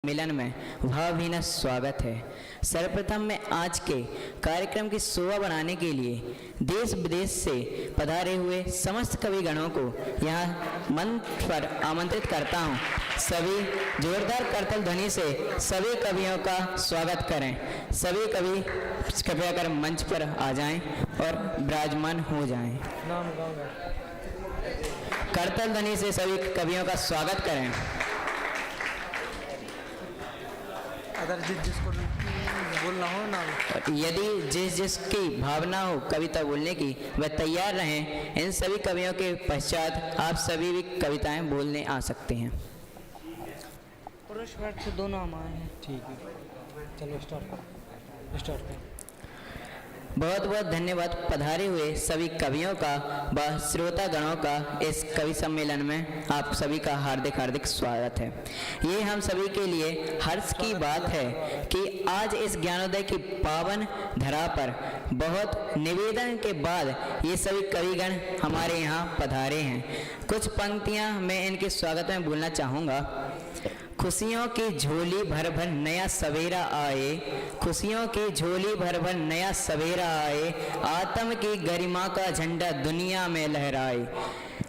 मिलन में भावभीना स्वागत है। सर्वप्रथम मैं आज के कार्यक्रम की शोभा बढ़ाने के लिए देश विदेश से पधारे हुए समस्त कविगणों को यहाँ मंच पर आमंत्रित करता हूँ। सभी जोरदार करताल ध्वनि से सभी कवियों का स्वागत करें। सभी कवि कृपया कर मंच पर आ जाएं और विराजमान हो जाएं। करताल ध्वनि से सभी कवियों का स्वागत करें। अगर जिसको बोलना हो ना, यदि जिसकी भावना हो कविता बोलने की वह तैयार रहें। इन सभी कवियों के पश्चात आप सभी भी कविताएं बोलने आ सकते हैं। पुरुष वर्ग से दोनों हम आए हैं। ठीक है, चलो स्टार्ट करें। बहुत बहुत धन्यवाद पधारे हुए सभी कवियों का व श्रोतागणों का इस कवि सम्मेलन में आप सभी का हार्दिक हार्दिक स्वागत है। ये हम सभी के लिए हर्ष की बात है कि आज इस ज्ञानोदय की पावन धरा पर बहुत निवेदन के बाद ये सभी कविगण हमारे यहाँ पधारे हैं। कुछ पंक्तियाँ मैं इनके स्वागत में बोलना चाहूँगा। खुशियों की झोली भर भर नया सवेरा आए, खुशियों की झोली भर भर नया सवेरा आए, आत्म की गरिमा का झंडा दुनिया में लहराए।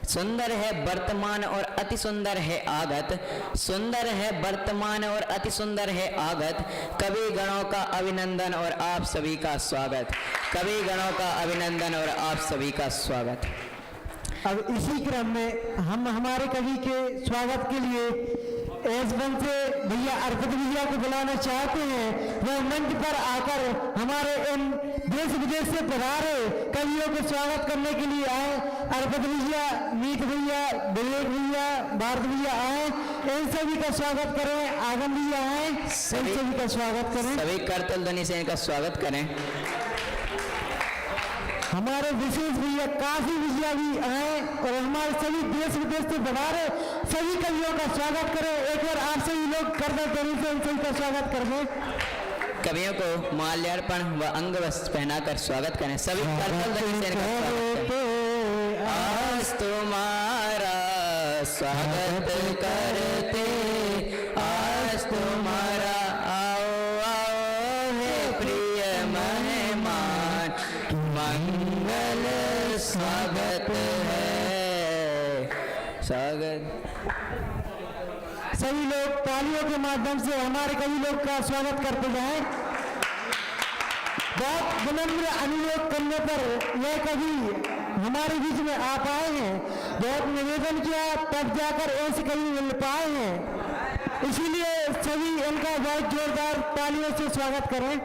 सुंदर है वर्तमान और अति सुंदर है आगत, सुंदर है वर्तमान और अति सुंदर है आगत। कवि गणों का अभिनंदन और आप सभी का स्वागत। कवि गणों का अभिनंदन और आप सभी का स्वागत। अब इसी क्रम में हम हमारे कवि के स्वागत के लिए एस1 से भैया अर्पित भैया को बुलाना चाहते हैं। वह मंच पर आकर हमारे इन देश विदेश से पधारे कवियों को स्वागत करने के लिए आए। अर्पित भैया, मीत भैया, विवेक भैया, भारत भैया आए, इन सभी का स्वागत करें। आगम भैया आए, इन सभी का स्वागत करें। सभी करताल ध्वनि से इनका स्वागत करें। हमारे विशेष भैया काफी भैया भी आए और हमारे सभी देश विदेश से पधारे सभी कवियों का स्वागत करें। एक बार आप सभी लोग करताल ध्वनि से इन सभी का स्वागत कर दें। कवियों को माल्यार्पण व अंग वस्त्र पहनाकर स्वागत करें। सभी करताल ध्वनि से इनका स्वागत करें। आज तुम्हारा स्वागत करते, आज तुम्हारा आओ आओ है प्रिय मेहमान, मंगल स्वागत है। स्वागत। सभी लोग तालियों के माध्यम से हमारे कवि लोग का स्वागत करते जाएं। बहुत विनम्र अनुरोध करने पर यह कवि हमारे बीच में आ पाए हैं। बहुत निवेदन किया तब जाकर ऐसे कवि मिल पाए हैं। इसीलिए सभी इनका बहुत जोरदार तालियों से स्वागत करें।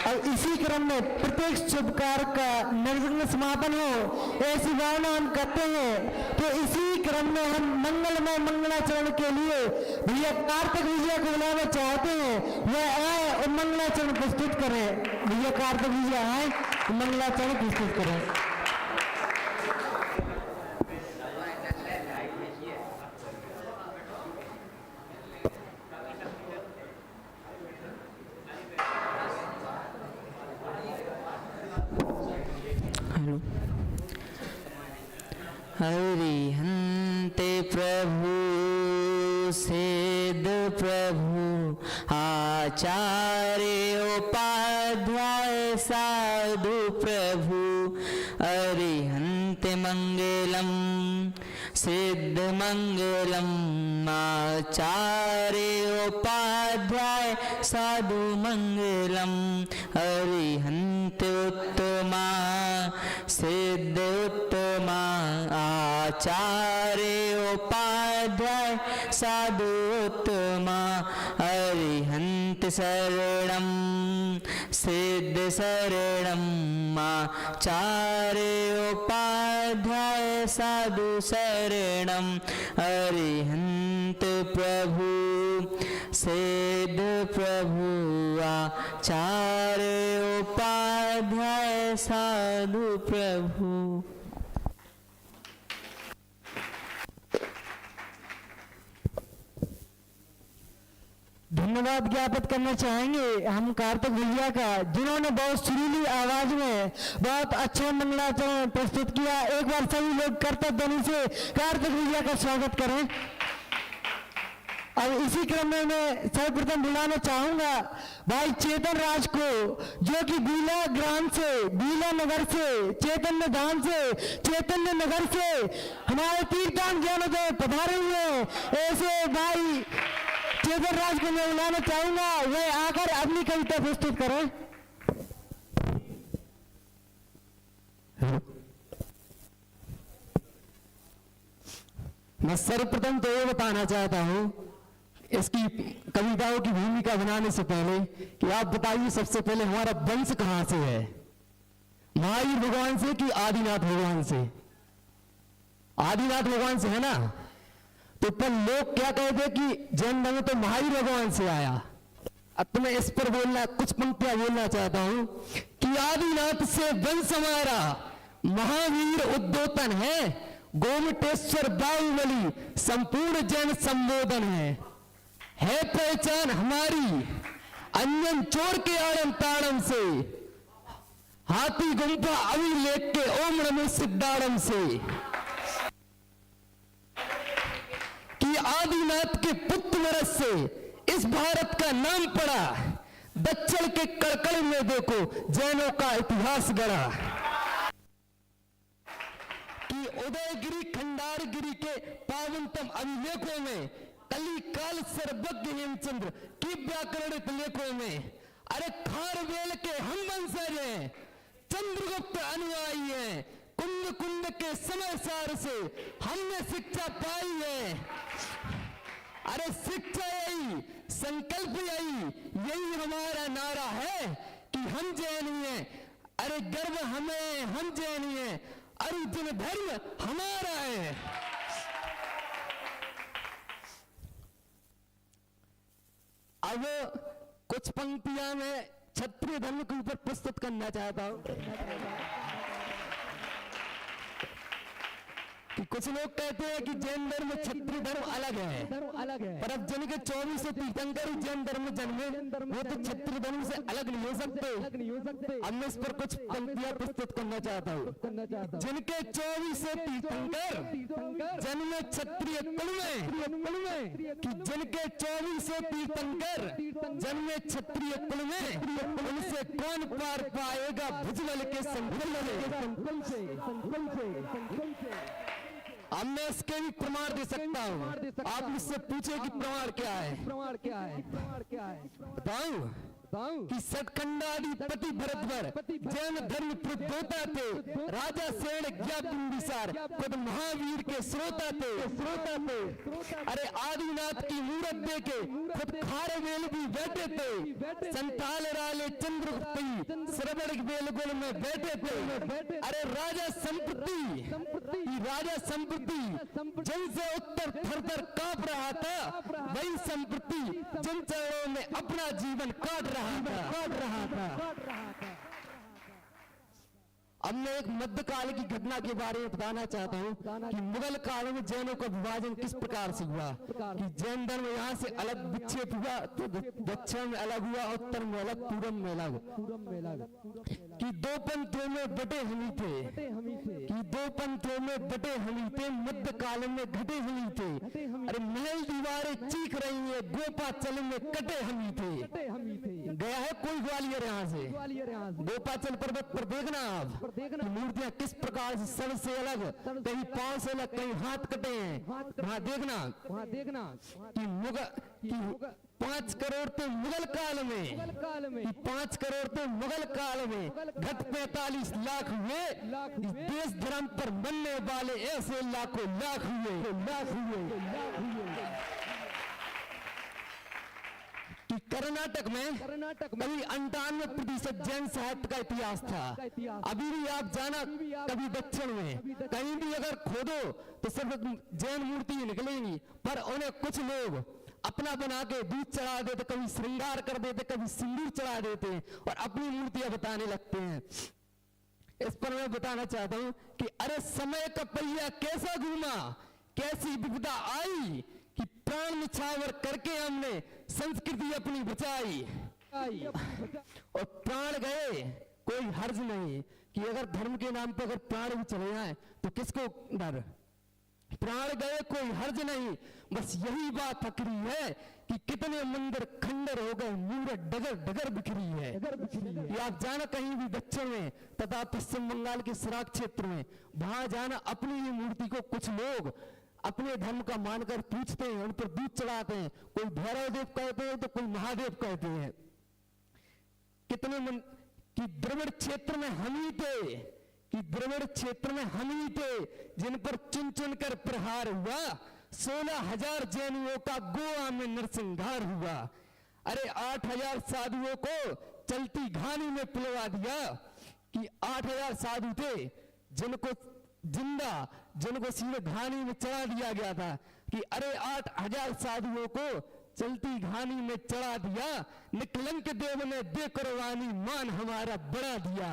और इसी क्रम में प्रत्येक शुभ कार्य का निर्विघ्न समापन हो ऐसी भावना हम करते हैं। तो इसी क्रम में हम मंगलमय मंगलाचरण के लिए भैया कार्तिक भैया को बुलाना चाहते हैं। वह आए और मंगलाचरण प्रस्तुत करें। भैया कार्तिक भैया आए और मंगलाचरण प्रस्तुत करें। हरिहन्ते प्रभु सिद्ध प्रभु आचार्य उपाध्याय साधु प्रभु। अरिहन्ते मंगलम सिद्ध मंगलम, आचार्य उपाध्याय साधु मंगलम। अरिहन्ते उत्तमा सिद्ध उत्तमा, आचार्य उपाध्याय साधु उत्तमा। अरिहन्त शरणं सिद्ध शरणं, आचार्य उपाध्याय साधु शरणं। अरिहन्त प्रभु सिद्ध प्रभु, आचार्य उपाध्याय साधु प्रभु। धन्यवाद ज्ञापित करना चाहेंगे हम कार्तिक भैया का, जिन्होंने बहुत सुरीली आवाज में बहुत अच्छा मंगलाचरण प्रस्तुत किया। एक बार सभी लोग कर्तव्य ध्वनि से कार्तिक भैया का स्वागत करें। अब इसी क्रम में मैं सर्वप्रथम बुलाना चाहूंगा भाई चेतन राज को, जो कि बीला ग्राम से, बीला नगर से, चैतन्य धाम से, चैतन्य नगर से हमारे तीर्थांग ज्ञानोदय पधारे हुए हैं। ऐसे भाई चेतन राज को मैं बुलाना चाहूंगा, वह आकर अपनी कविता प्रस्तुत करें। मैं सर्वप्रथम तो ये बताना चाहता हूं इसकी कविताओं की भूमिका बनाने से पहले कि आप बताइए सबसे पहले हमारा वंश कहां से है? महावीर भगवान से कि आदिनाथ भगवान से? आदिनाथ भगवान से है ना। तो पर लोग क्या कहते कि जैन धर्म तो महावीर भगवान से आया। अब तो मैं इस पर बोलना कुछ पंक्तियां बोलना चाहता हूं कि आदिनाथ से वंश हमारा, महावीर उद्योतन है, गोमटेश्वर बाहुबली संपूर्ण जैन संबोधन है पहचान हमारी अंजन चोर के आड़म ताड़म से, हाथी गुंफा अभिलेख के ओम नमो सिद्धाड़म से, कि आदिनाथ के पुत्र वरस से इस भारत का नाम पड़ा, दक्षिण के कड़कड़ में देखो जैनों का इतिहास गढ़ा, कि उदयगिरी खंडारगिरी के पावनतम अभिलेखों में, कली काल सर्वज्ञ हेमचंद्र की व्याकरणित लेखों में, अरे खारवेल के हम वंशज हैं, चंद्रगुप्त अनुयायी हैं, कुंद कुंद के समय सार से हमने शिक्षा पाई है। अरे शिक्षा यही, संकल्प यही हमारा नारा है कि हम जैनी हैं, अरे गर्व हमें, हम जैनी हैं, अर्जुन धर्म हमारा है। अब कुछ पंक्तियां मैं क्षत्रिय धर्म के ऊपर प्रस्तुत करना चाहता हूं कि कुछ लोग कहते हैं कि जैन धर्म क्षत्रिय धर्म अलग है, पर अब जिनके 24 तीर्थंकर जैन धर्म जन्मे वो तो क्षत्रिय धर्म से अलग नहीं हो सकते। अब मैं इस पर कुछ पंक्तियां प्रस्तुत करना चाहता हूँ। जिनके 24 तीर्थंकर जन्मे क्षत्रिय कुल में, कि जिनके 24 तीर्थंकर जन्मे क्षत्रिय कुल में, उनसे कौन पार पाएगा भुजबल के संकुल से। अब मैं इसके भी प्रमाण दे सकता हूँ। आप मुझसे पूछे कि प्रमाण क्या है? बताऊं कि सटखंडाधिपति भरतवर जैन धर्म प्रदोता थे, राजा सेन ज्ञा बिंबिसार खुद महावीर के श्रोता थे। अरे आदिनाथ की मूरत देके खुद खारवेल भी बैठे थे, संताल राले चंद्रगुप्त श्रवण बेलगुल में बैठे थे। अरे राजा संप्रति जिनसे उत्तर थर कांप रहा था, वही संप्रति जिन चरणों में अपना जीवन काट रहा था। अब मैं एक मध्यकाल की घटना के बारे में बताना चाहता हूँ कि मुगल काल में जैनों का विभाजन किस प्रकार से हुआ, कि जैन धर्म यहाँ से अलग विक्षेप हुआ, तो दक्षिण में अलग हुआ, उत्तर में अलग, पूर्व में अलग, कि दो पंथों में बटे हमी थे, मध्य काल में घटे हमी थे। अरे महल दीवारें चीख रही है, गोपाचल में कटे हमी थे। गया है कोई ग्वालियर यहाँ से? गोपाचल पर्वत पर देखना आप मूर्तियां किस प्रकार से सबसे अलग, कहीं पांव से अलग, कहीं हाथ कटे हैं। वहां देखना कि 5 करोड़ थे मुगल काल में, 5 करोड़ थे मुगल काल में, घट 45 लाख हुए। इस देश धर्म पर बनने वाले ऐसे लाखों लाख हुए। कि कर्नाटक में कभी 98% जैन साहित्य का इतिहास था। अभी भी आप जाना कभी दक्षिण में कहीं भी अगर खोदो तो सिर्फ जैन मूर्ति निकलेंगी, पर उन्हें कुछ लोग अपना बना के दूध चढ़ा देते, कभी श्रृंगार कर देते, कभी सिंदूर चढ़ा देते और अपनी मूर्तियां बताने लगते हैं। इस पर मैं बताना चाहता हूं कि अरे समय का पहिया कैसा घूमा, कैसी विपदा आई कि प्राण निछावर करके हमने संस्कृति अपनी बचाई। और प्राण गए कोई हर्ज नहीं, कि अगर धर्म के नाम पर अगर प्राण भी चले जाए तो किसको डर। प्राण गए कोई हर्ज नहीं, बस यही बात अकरी है कि कितने मंदिर खंडर हो गए, मूरत डगर डगर बिखरी है। ये आप जाना कहीं भी दक्षिण में तथा पश्चिम बंगाल के सराक क्षेत्र में, वहां जाना अपनी ही मूर्ति को कुछ लोग अपने धर्म का मानकर पूछते हैं, उन पर दूध चढ़ाते हैं। कोई भैरव देव कहते हैं तो कोई महादेव कहते हैं। कितने कि द्रविड़ क्षेत्र में हम ही थे, कि द्रविड़ क्षेत्र में हम ही थे जिन पर चुन चुन कर प्रहार हुआ। 16,000 जैनियों का गोवा में नरसंहार हुआ। अरे 8,000 साधुओं को चलती घानी में पिलवा दिया, कि 8,000 साधु थे जिनको जिंदा, जिनको सीधे घानी में चढ़ा दिया गया था, कि अरे 8,000 साधुओं को चलती घानी में चढ़ा दिया। निकलंक देव ने दे कुर्बानी, मान हमारा बढ़ा दिया।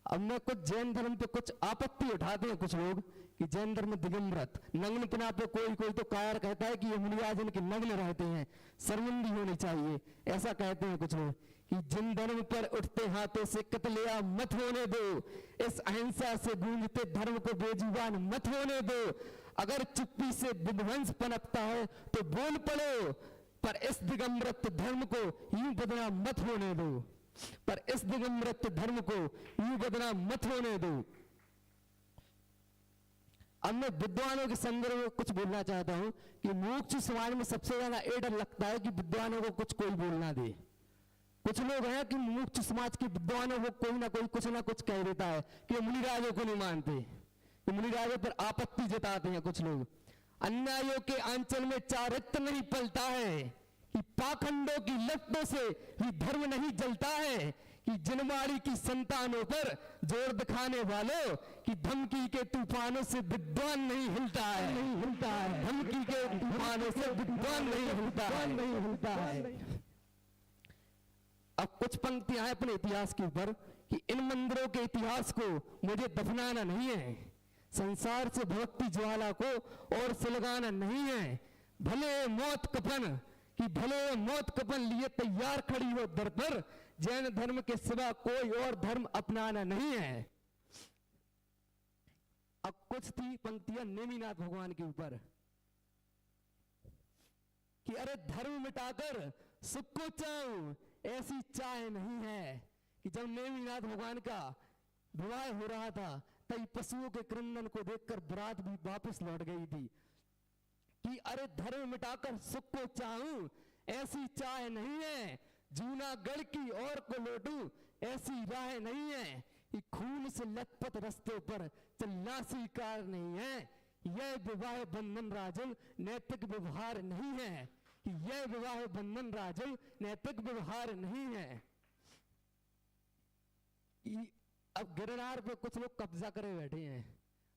अब मैं कुछ जैन धर्म पे कुछ आपत्ति उठाते हैं कुछ लोग, कि जैन धर्म दिगंबरत नग्न पिना पे कोई तो कायर कहता है कि ये मुनिराज इनके नग्न रहते हैं, शर्मिंदी होनी चाहिए, ऐसा कहते हैं कुछ लोग। कि जिन धर्म पर उठते हाथों से कत्लेआम मत होने दो, इस अहिंसा से गूंजते धर्म को बेजुबान मत होने दो। अगर चुप्पी से विध्वंस पनपता है तो बोल पड़ो, पर इस दिगंबरत धर्म को यूं बदनाम मत होने दो, पर इस दिगंबरत धर्म को यूं बदनाम मत होने दो। अब मैं विद्वानों के संदर्भ में कुछ बोलना चाहता हूं, कि मोक्ष समाज में सबसे ज्यादा ये डर लगता है कि विद्वानों को कुछ कोई बोलना दे। कुछ लोग हैं कि मोक्ष समाज के विद्वानों को कोई ना कोई कुछ ना कुछ कह देता है, कि मुनिराजों को नहीं मानते, कि मुनिराजों पर आपत्ति जताते हैं कुछ लोग। अन्यायों के आंचल में चारित्र नहीं पलता है, कि पाखंडों की लपटों से ही धर्म नहीं जलता है, कि जनमाड़ी की संतानों पर जोर दिखाने वालों की धमकी के तूफानों से विद्वान नहीं हिलता है, नहीं हिलता है, धमकी के तूफानों से विद्वान नहीं हिलता है, नहीं हिलता है। अब कुछ पंक्तियां हैं अपने इतिहास के ऊपर, कि इन मंदिरों के इतिहास को मुझे दफनाना नहीं है, संसार से भक्ति ज्वाला को और सुलगाना नहीं है। भले मौत कफन, कि भले मौत कफन लिए तैयार खड़ी हो दर पर, जैन धर्म के सिवा कोई और धर्म अपनाना नहीं है। अब कुछ थी पंक्तियां नेमिनाथ भगवान के ऊपर, कि अरे धर्म मिटाकर सुख को चाहूं ऐसी चाह नहीं है। कि जब नेमिनाथ भगवान का विवाह हो रहा था तब पशुओं के क्रंदन को देखकर बरात भी वापस लौट गई थी, कि अरे धर्म मिटाकर सुख को चाहूं ऐसी चाह नहीं है। जूनागढ़ की ओर को लौटूं ऐसी राह नहीं है, कि खून से लथपथ रस्तों पर चलना स्वीकार नहीं है। यह विवाह बंधन राजन नैतिक व्यवहार नहीं है, कि यह विवाह बंधन राजन नैतिक व्यवहार नहीं है। अब गिरनार पे कुछ लोग कब्जा करे बैठे हैं,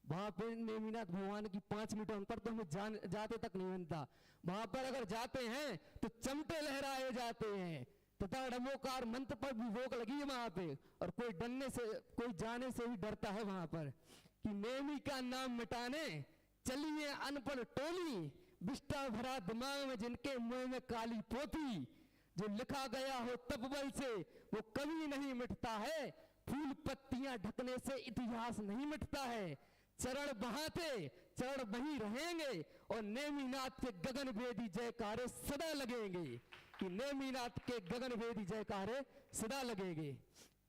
वहां पे नेमिनाथ भगवान की 5 मीटर पर तो हमें जाते तक नहीं बनता। वहां पर अगर जाते हैं तो चमटे लहराए जाते हैं, तथा डमोकार मंत्र पर भी रोक लगी है वहां पे, और कोई डरने से कोई जाने से भी डरता है वहां पर। कि नेमी का नाम मिटाने चलिए अनपढ़ टोली, विष्टा भरा दिमाग में जिनके मुंह में काली पोथी। जो लिखा गया हो तपबल से वो कभी नहीं मिटता है, फूल पत्तियां ढकने से इतिहास नहीं मिटता है। चरण बहाते चरण वहीं रहेंगे, और नेमिनाथ के गगन भेदी जयकारे सदा लगेंगे, कि नेमिनाथ के गगन भेदी जयकारे सदा लगेंगे।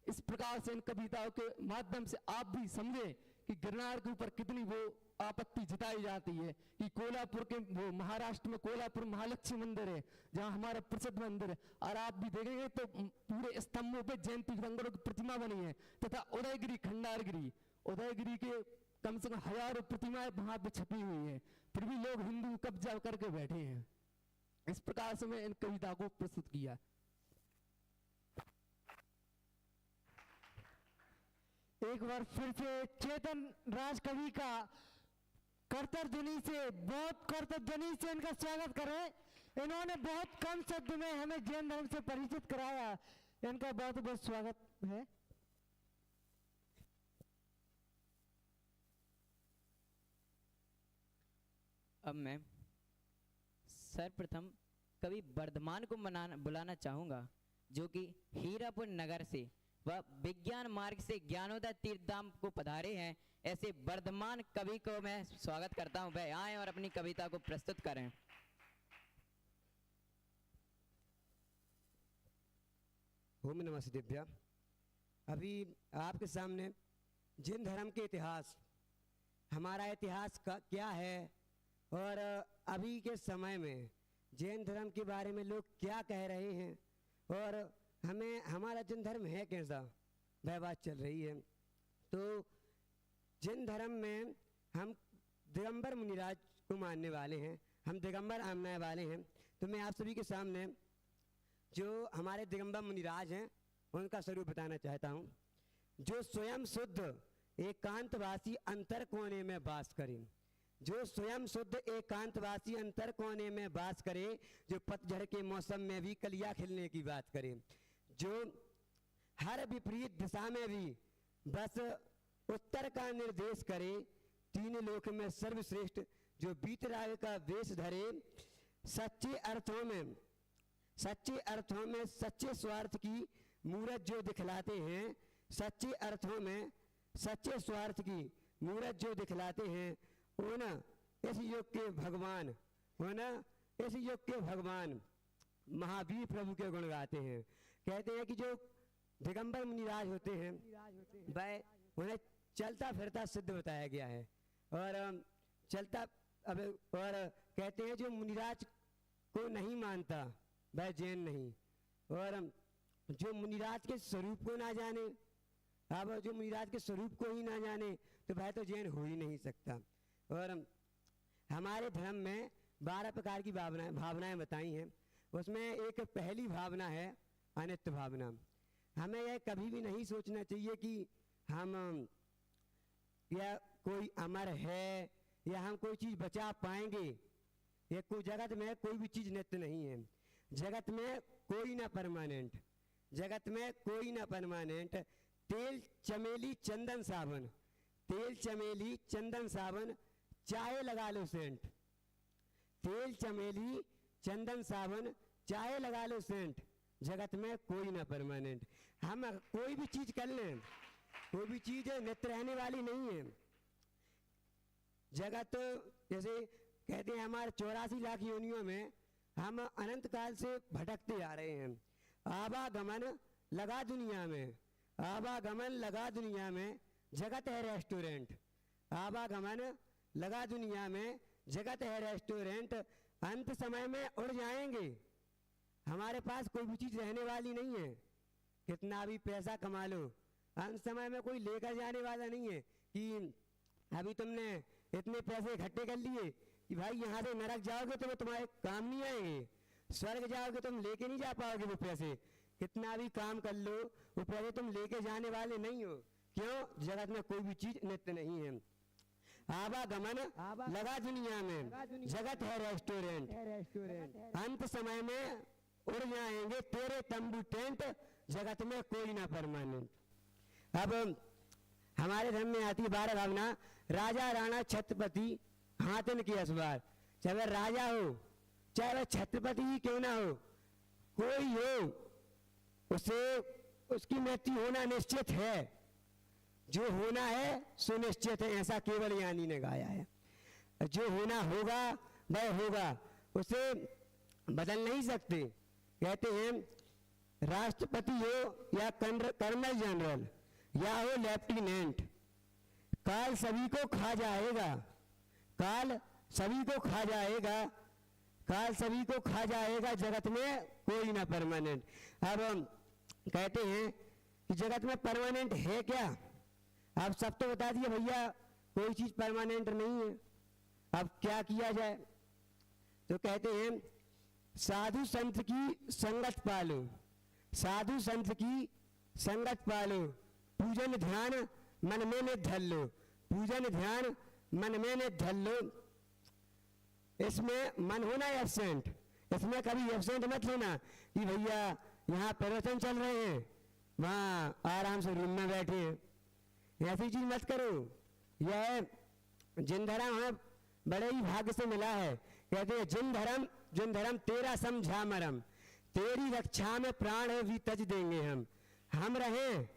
इस प्रकार से इन कविताओं के माध्यम से आप भी समझे कि गिरनार के ऊपर कितनी वो आपत्ति जताई जाती है। कि कोल्हापुर के वो महाराष्ट्र में कोल्हापुर महालक्ष्मी मंदिर है जहां हमारा प्रसिद्ध मंदिर है, और आप भी देखेंगे तो पूरे स्तंभों पे जैन तीर्थंकरों की प्रतिमा बनी है, तथा उदयगिरी खंडारगिरी उदयगिरी के कम से कम हजारों प्रतिमाएं वहां पे छपी हुई है, फिर भी लोग हिंदू कब्जा करके बैठे हैं। इस प्रकार से मैं इन कविता को प्रस्तुत किया। एक बार फिर से चेतन राज कवि का करतर ध्वनि से, बहुत करतर ध्वनि से इनका स्वागत करें। इन्होंने बहुत कम शब्द में हमें जैन धर्म से परिचित कराया, इनका बहुत बहुत स्वागत है। अब मैं सर्वप्रथम कवि वर्धमान को बुलाना चाहूँगा, जो कि हीरापुर नगर से वह विज्ञान मार्ग से ज्ञानोदय तीर्थधाम को पधारे हैं। ऐसे वर्धमान कवि को मैं स्वागत करता हूँ, वह आए और अपनी कविता को प्रस्तुत करें। ओम नमः शिवाय। अभी आपके सामने जैन धर्म के इतिहास, हमारा इतिहास का क्या है और अभी के समय में जैन धर्म के बारे में लोग क्या कह रहे हैं और हमें हमारा जैन धर्म है कैसा, वह बात चल रही है। तो जैन धर्म में हम दिगंबर मुनिराज को मानने वाले हैं, हम दिगंबर मानने वाले हैं। तो मैं आप सभी के सामने जो हमारे दिगंबर मुनिराज हैं उनका स्वरूप बताना चाहता हूँ। जो स्वयं शुद्ध एकांतवासी अंतर कोने में वास करे, जो स्वयं शुद्ध एकांतवासी अंतर कोने में वास करे, जो पतझड़ के मौसम में भी कलियां खिलने की बात करे, जो हर विपरीत दिशा में भी बस उत्तर का निर्देश करे, तीन लोक में सर्वश्रेष्ठ, जो वीतराग का वेश धरे, सच्चे अर्थों में सच्चे स्वार्थ की मूरत जो दिखलाते हैं, सच्चे अर्थों में सच्चे स्वार्थ की मूरत जो दिखलाते हैं, वो ना इस युग के भगवान, वो ना इस युग के भगवान महावीर प्रभु के गुण गाते हैं। कहते हैं कि जो दिगंबर मुनिराज होते हैं वह उन्हें चलता फिरता सिद्ध बताया गया है और चलता अब और कहते हैं जो मुनिराज को नहीं मानता वह जैन नहीं, और जो मुनिराज के स्वरूप को ना जाने, अब जो मुनिराज के स्वरूप को ही ना जाने तो वह तो जैन हो ही नहीं सकता। और हमारे धर्म में 12 प्रकार की भावनाएं बताई हैं। उसमें एक पहली भावना है अनित्य भावना। हमें यह कभी भी नहीं सोचना चाहिए कि हम या कोई अमर है या हम कोई चीज़ बचा पाएंगे। ये कोई जगत में कोई भी चीज़ नित्य नहीं है। जगत में कोई ना परमानेंट, जगत में कोई ना परमानेंट। तेल चमेली चंदन साबन, तेल चमेली चंदन साबन चाहे लगा लो सेंट, तेल चमेली चंदन साबन चाहे लगा लो सेंट, जगत में कोई ना परमानेंट। हम कोई भी चीज कर लें, कोई भी चीज नित्य रहने वाली नहीं है। जगत जैसे कहते हैं हमारे 84 लाख योनियों में हम अनंत काल से भटकते आ रहे हैं। आवागमन लगा दुनिया में, आवागमन लगा दुनिया में, जगत है रेस्टोरेंट। आवागमन लगा दुनिया में, जगत है रेस्टोरेंट। अंत समय में उड़ जाएंगे, हमारे पास कोई भी चीज रहने वाली नहीं है। कितना भी पैसा कमा लो, अंत समय में कोई लेकर जाने वाला नहीं है कि अभी तुमने इतने पैसे इकट्ठे कर लिए कि भाई यहाँ से नरक जाओगे तो वो तुम्हारे काम नहीं आएंगे, स्वर्ग जाओगे तुम लेके नहीं जा पाओगे वो पैसे। कितना भी काम कर लो वो पैसे तुम लेके जाने वाले नहीं हो। क्यों? जगत में कोई भी चीज नित्य नहीं है। आवागमन लगा दुनिया में, जगत है रेस्टोरेंट। अंत समय में उड़ जाएंगे तेरे तंबू टेंट, जगत में कोई ना परमानेंट। अब हमारे धर्म में आती 12 भावना। राजा राणा छत्रपति हाथन की असवार, चाहे वह राजा हो चाहे वह छत्रपति ही क्यों ना हो, कोई हो उसे उसकी मृत्यु होना निश्चित है। जो होना है सुनिश्चित है, ऐसा केवल यानी ने गाया है। जो होना होगा वह होगा, उसे बदल नहीं सकते। कहते हैं राष्ट्रपति हो या कर्नल जनरल या हो लेफ्टिनेंट, काल सभी को खा जाएगा, काल सभी को खा जाएगा, काल सभी को खा जाएगा, जगत में कोई ना परमानेंट। अब कहते हैं कि जगत में परमानेंट है क्या? अब सब तो बता दिए भैया कोई चीज परमानेंट नहीं है, अब क्या किया जाए? तो कहते हैं साधु संत की संगत पालो, साधु संत की संगत पालो, पूजन ध्यान मन में न धर लो, पूजन ध्यान मन में न धर लो। इसमें मन होना एब्सेंट, इसमें कभी एब्सेंट मत लेना कि भैया यहाँ प्रवचन चल रहे हैं वहाँ आराम से रूम में बैठे हैं, ऐसी चीज मत करो। यह जिन धर्म है बड़े ही भाग्य से मिला है। कहते हैं जिन धर्म तेरा समझा मरम, तेरी रक्षा में प्राण है भी तज देंगे हम रहें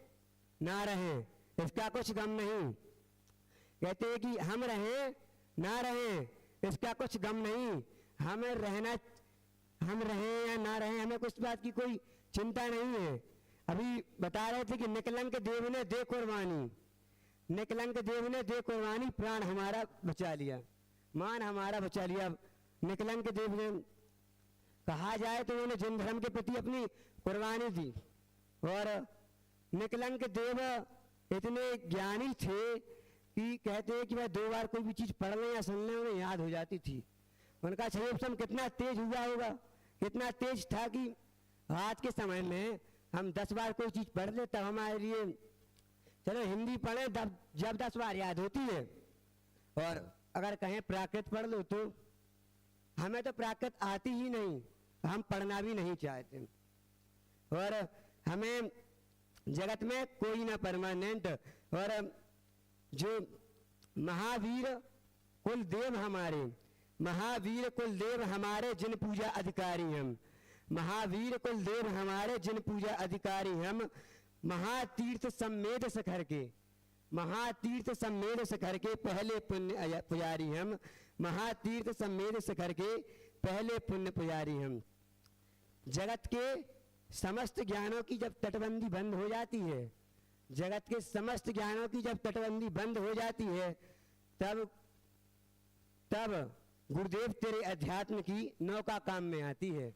ना रहें इसका कुछ गम नहीं। कहते हैं कि हम रहें ना रहें इसका कुछ गम नहीं, हम रहें या ना रहें हमें कुछ बात की कोई चिंता नहीं है। अभी बता रहे थे कि निकलंक देव ने दे कुर्बानी, निकलंक देव ने दे कुर्बानी, प्राण हमारा बचा लिया, मान हमारा बचा लिया। निकलंक देव ने कहा जाए तो उन्होंने जिन धर्म के प्रति अपनी कुर्बानी दी। और निकलंक देव इतने ज्ञानी थे कि कहते हैं कि वह 2 बार कोई भी चीज पढ़ लें या सुन लें उन्हें याद हो जाती थी। उनका क्षयोपम कितना तेज हुआ होगा, कितना तेज था कि आज के समय में हम 10 बार कोई चीज पढ़ ले तब हमारे लिए, चलो हिंदी पढ़े जब 10 बार याद होती है। और अगर कहें प्राकृत पढ़ लो तो हमें तो प्राकृत आती ही नहीं, हम पढ़ना भी नहीं चाहते। और हमें जगत में कोई ना परमानेंट। और जो महावीर कुलदेव हमारे, महावीर कुलदेव हमारे जिन पूजा अधिकारी हम, महावीर कुलदेव हमारे जिन पूजा अधिकारी हम, महातीर्थ सम्मेद सखर के, महातीर्थ सम्मेद सखर के पहले पुण्य पुजारी हम, महातीर्थ सम्मेद सखर के पहले पुण्य पुजारी हम। जगत के समस्त ज्ञानों की जब तटबंदी बंद हो जाती है, जगत के समस्त ज्ञानों की जब तटबंदी बंद हो जाती है, तब गुरुदेव तेरे अध्यात्म की नौका काम में आती है।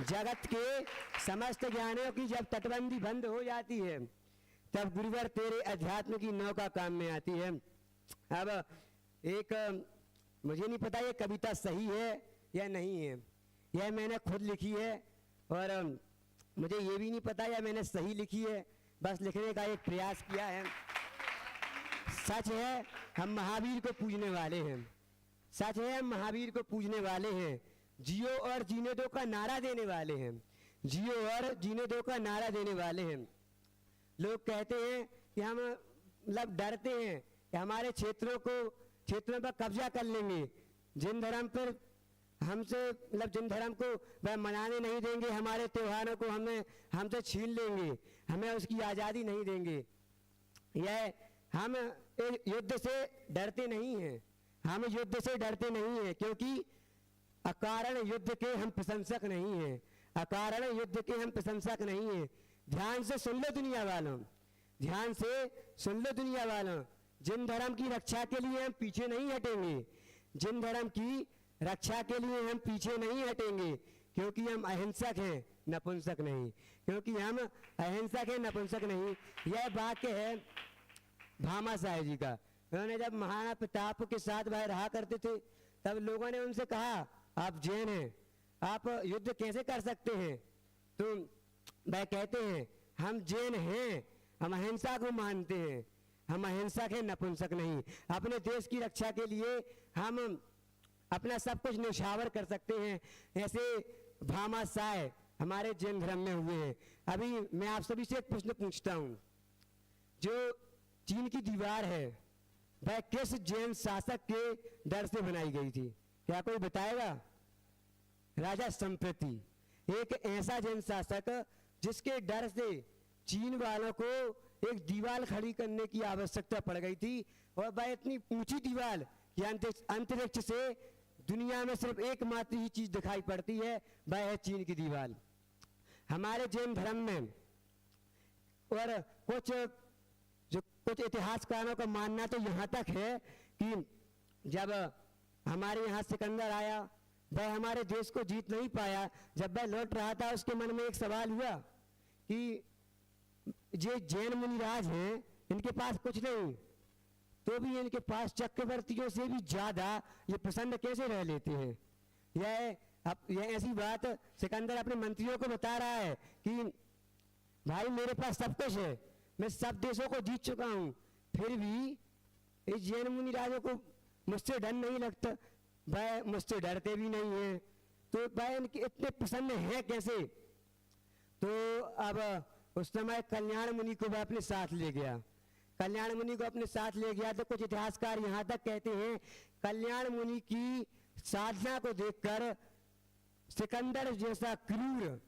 जगत के समस्त ज्ञानों की जब तटबंदी बंद हो जाती है, तब गुरुवर तेरे अध्यात्म की नौका काम में आती है। अब एक मुझे नहीं पता ये कविता सही है या नहीं है, यह मैंने खुद लिखी है और मुझे ये भी नहीं पता या मैंने सही लिखी है, बस लिखने का एक प्रयास किया है। सच है हम महावीर को पूजने वाले हैं, सच है हम महावीर को पूजने वाले हैं, जियो और जीने दो का नारा देने वाले हैं, जियो और जीने दो का नारा देने वाले हैं। लोग कहते हैं कि हम मतलब डरते हैं कि हमारे क्षेत्रों पर कब्जा कर लेंगे, जिन धर्म पर हमसे मतलब जिन धर्म को वह मनाने नहीं देंगे, हमारे त्योहारों को हमसे छीन लेंगे, हमें उसकी आज़ादी नहीं देंगे। यह हम युद्ध से डरते नहीं हैं, हम युद्ध से डरते नहीं हैं, क्योंकि अकारण युद्ध के हम प्रशंसक नहीं हैं, अकारण युद्ध के हम प्रशंसक नहीं हैं। ध्यान से सुन लो दुनिया वालों, ध्यान से सुन लो दुनिया वालों, जिन धर्म की रक्षा के लिए हम पीछे नहीं हटेंगे, जिन धर्म की रक्षा के लिए हम पीछे नहीं हटेंगे, क्योंकि हम अहिंसक हैं नपुंसक नहीं, क्योंकि हम अहिंसक हैं नपुंसक नहीं। यह वाक्य है भामा साहेब जी का। उन्होंने जब महाराणा प्रताप के साथ वह रहा करते थे, तब लोगों ने उनसे कहा आप जैन हैं, आप युद्ध कैसे कर सकते हैं? तो वह कहते हैं हम जैन हैं, हम अहिंसा को मानते हैं, हम अहिंसक हैं नपुंसक नहीं। अपने देश की रक्षा के लिए हम अपना सब कुछ न्यौछावर कर सकते हैं। ऐसे भामा साय हमारे जैन धर्म में हुए हैं। अभी मैं आप सभी से एक प्रश्न पूछता हूँ, जो चीन की दीवार है वह किस जैन शासक के डर से बनाई गई थी? क्या कोई बताएगा? राजा संप्रति, एक ऐसा जैन शासक जिसके डर से चीन वालों को एक दीवार खड़ी करने की आवश्यकता पड़ गई थी, और वह इतनी ऊंची दीवार कि अंतरिक्ष से दुनिया में सिर्फ एकमात्र ही चीज दिखाई पड़ती है, वह है चीन की दीवार। हमारे जैन धर्म में और कुछ इतिहासकारों का मानना तो यहाँ तक है कि जब हमारे यहाँ सिकंदर आया, वह हमारे देश को जीत नहीं पाया। जब वह लौट रहा था, उसके मन में एक सवाल हुआ कि ये जैन मुनिराज हैं, इनके पास कुछ नहीं, तो भी इनके पास चक्रवर्तियों से भी ज्यादा ये प्रसन्न कैसे रह लेते हैं? यह ऐसी बात सिकंदर अपने मंत्रियों को बता रहा है कि भाई मेरे पास सब कुछ है, मैं सब देशों को जीत चुका हूं, फिर भी इस जैन मुनिराजों को मुझसे डर नहीं लगता, वह मुझसे डरते भी नहीं है, तो वह इनके इतने प्रसन्न है कैसे? तो अब उस समय कल्याण मुनि को वह अपने साथ ले गया। कल्याण मुनि को अपने साथ ले गया। तो कुछ इतिहासकार यहाँ तक कहते हैं कल्याण मुनि की साधना को देखकर सिकंदर जैसा क्रूर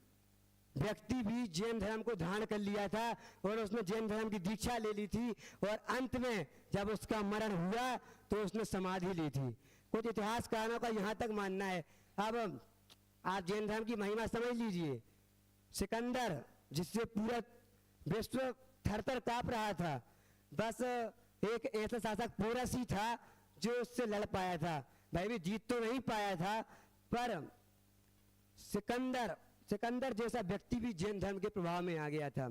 व्यक्ति भी जैन धर्म को धारण कर लिया था और उसने जैन धर्म की दीक्षा ले ली थी और अंत में जब उसका मरण हुआ तो उसने समाधि ली थी। कुछ इतिहासकारों का यहाँ तक मानना है। अब आप जैन धर्म की महिमा समझ लीजिए। सिकंदर जिससे पूरा विश्व थरथर कांप रहा था, बस एक ऐसा शासक पोरस ही था जो उससे लड़ पाया था। भाई भी जीत तो नहीं पाया था, पर सिकंदर जैसा व्यक्ति भी जैन धर्म के प्रभाव में आ गया था।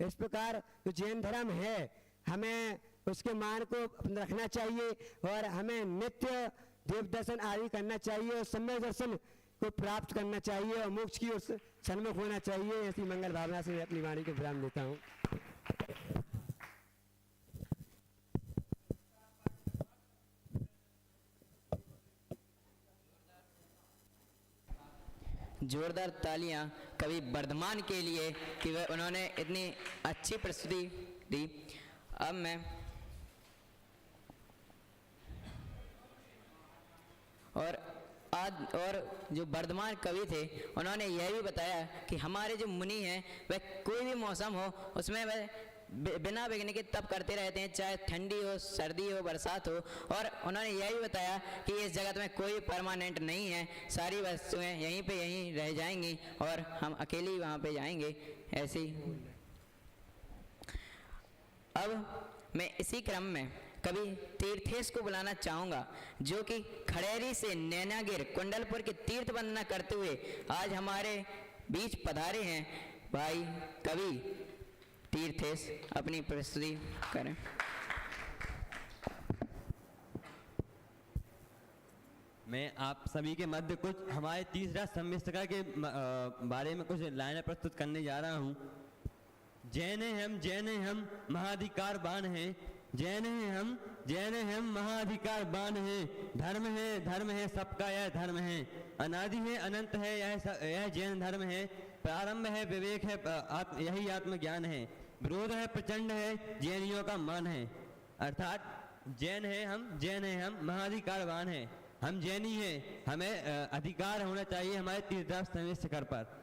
इस प्रकार जो जैन धर्म है हमें उसके मान को रखना चाहिए और हमें नित्य देव दर्शन आदि करना चाहिए और सम्यक दर्शन को प्राप्त करना चाहिए और मोक्ष की ओर सन्मुख होना चाहिए। ऐसी मंगल भावना से मैं अपनी वाणी को विराम देता हूँ। जोरदार तालियां कवि वर्धमान के लिए कि वह उन्होंने इतनी अच्छी प्रस्तुति दी। अब मैं और जो वर्धमान कवि थे उन्होंने यह भी बताया कि हमारे जो मुनि हैं वह कोई भी मौसम हो उसमें वह बिना विघ्न के तप करते रहते हैं, चाहे ठंडी हो, सर्दी हो, बरसात हो। और उन्होंने यह भी बताया कि इस जगत में कोई परमानेंट नहीं है, सारी वस्तुएं यहीं पे यहीं रह जाएंगी और हम अकेले ही वहाँ पे जाएंगे। ऐसे ही अब मैं इसी क्रम में कवि तीर्थेश को बुलाना चाहूँगा जो कि खड़ेरी से नैनागिर कुंडलपुर के तीर्थ वंदना करते हुए आज हमारे बीच पधारे हैं। भाई कवि तीर्थेश अपनी प्रस्तुति करें। मैं आप सभी के मध्य कुछ हमारे तीसरा सम्मिश्रका के बारे में कुछ लाइनें प्रस्तुत करने जा रहा हूँ। जैन हम महाधिकारवान हैं, जैन हम महाधिकारवान हैं। धर्म है सबका यह धर्म है, अनादि है अनंत है यह जैन धर्म है। प्रारंभ है विवेक है यही आत्मज्ञान है, विरोध है प्रचंड है जैनियों का मान है। अर्थात जैन है हम महाधिकारवान हैं, हम जैनी हैं, हमें अधिकार होना चाहिए हमारे तीर्थराज समेत शिखर पर।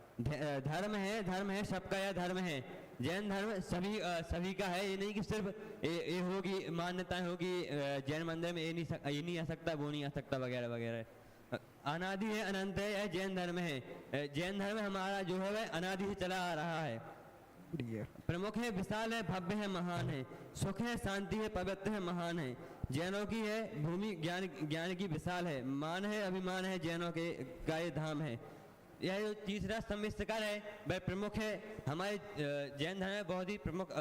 धर्म है सबका यह धर्म है। जैन धर्म सभी का है, ये नहीं कि सिर्फ ये होगी मान्यताएं होगी जैन मंदिर में ये नहीं आ सकता वो नहीं आ सकता वगैरह वगैरह। अनादि है अनंत है यह जैन धर्म है। जैन धर्म हमारा जो है वह अनादि से चला आ रहा है। प्रमुख है विशाल है भव्य है महान है, सुख है शांति है पवित्र है महान है। जैनों की है भूमि ज्ञान की विशाल है, मान है अभिमान है जैनों के का ये धाम है। यह जो तीसरा सम्मिश्रकार है वह प्रमुख है, हमारे जैन धर्म में बहुत ही प्रमुख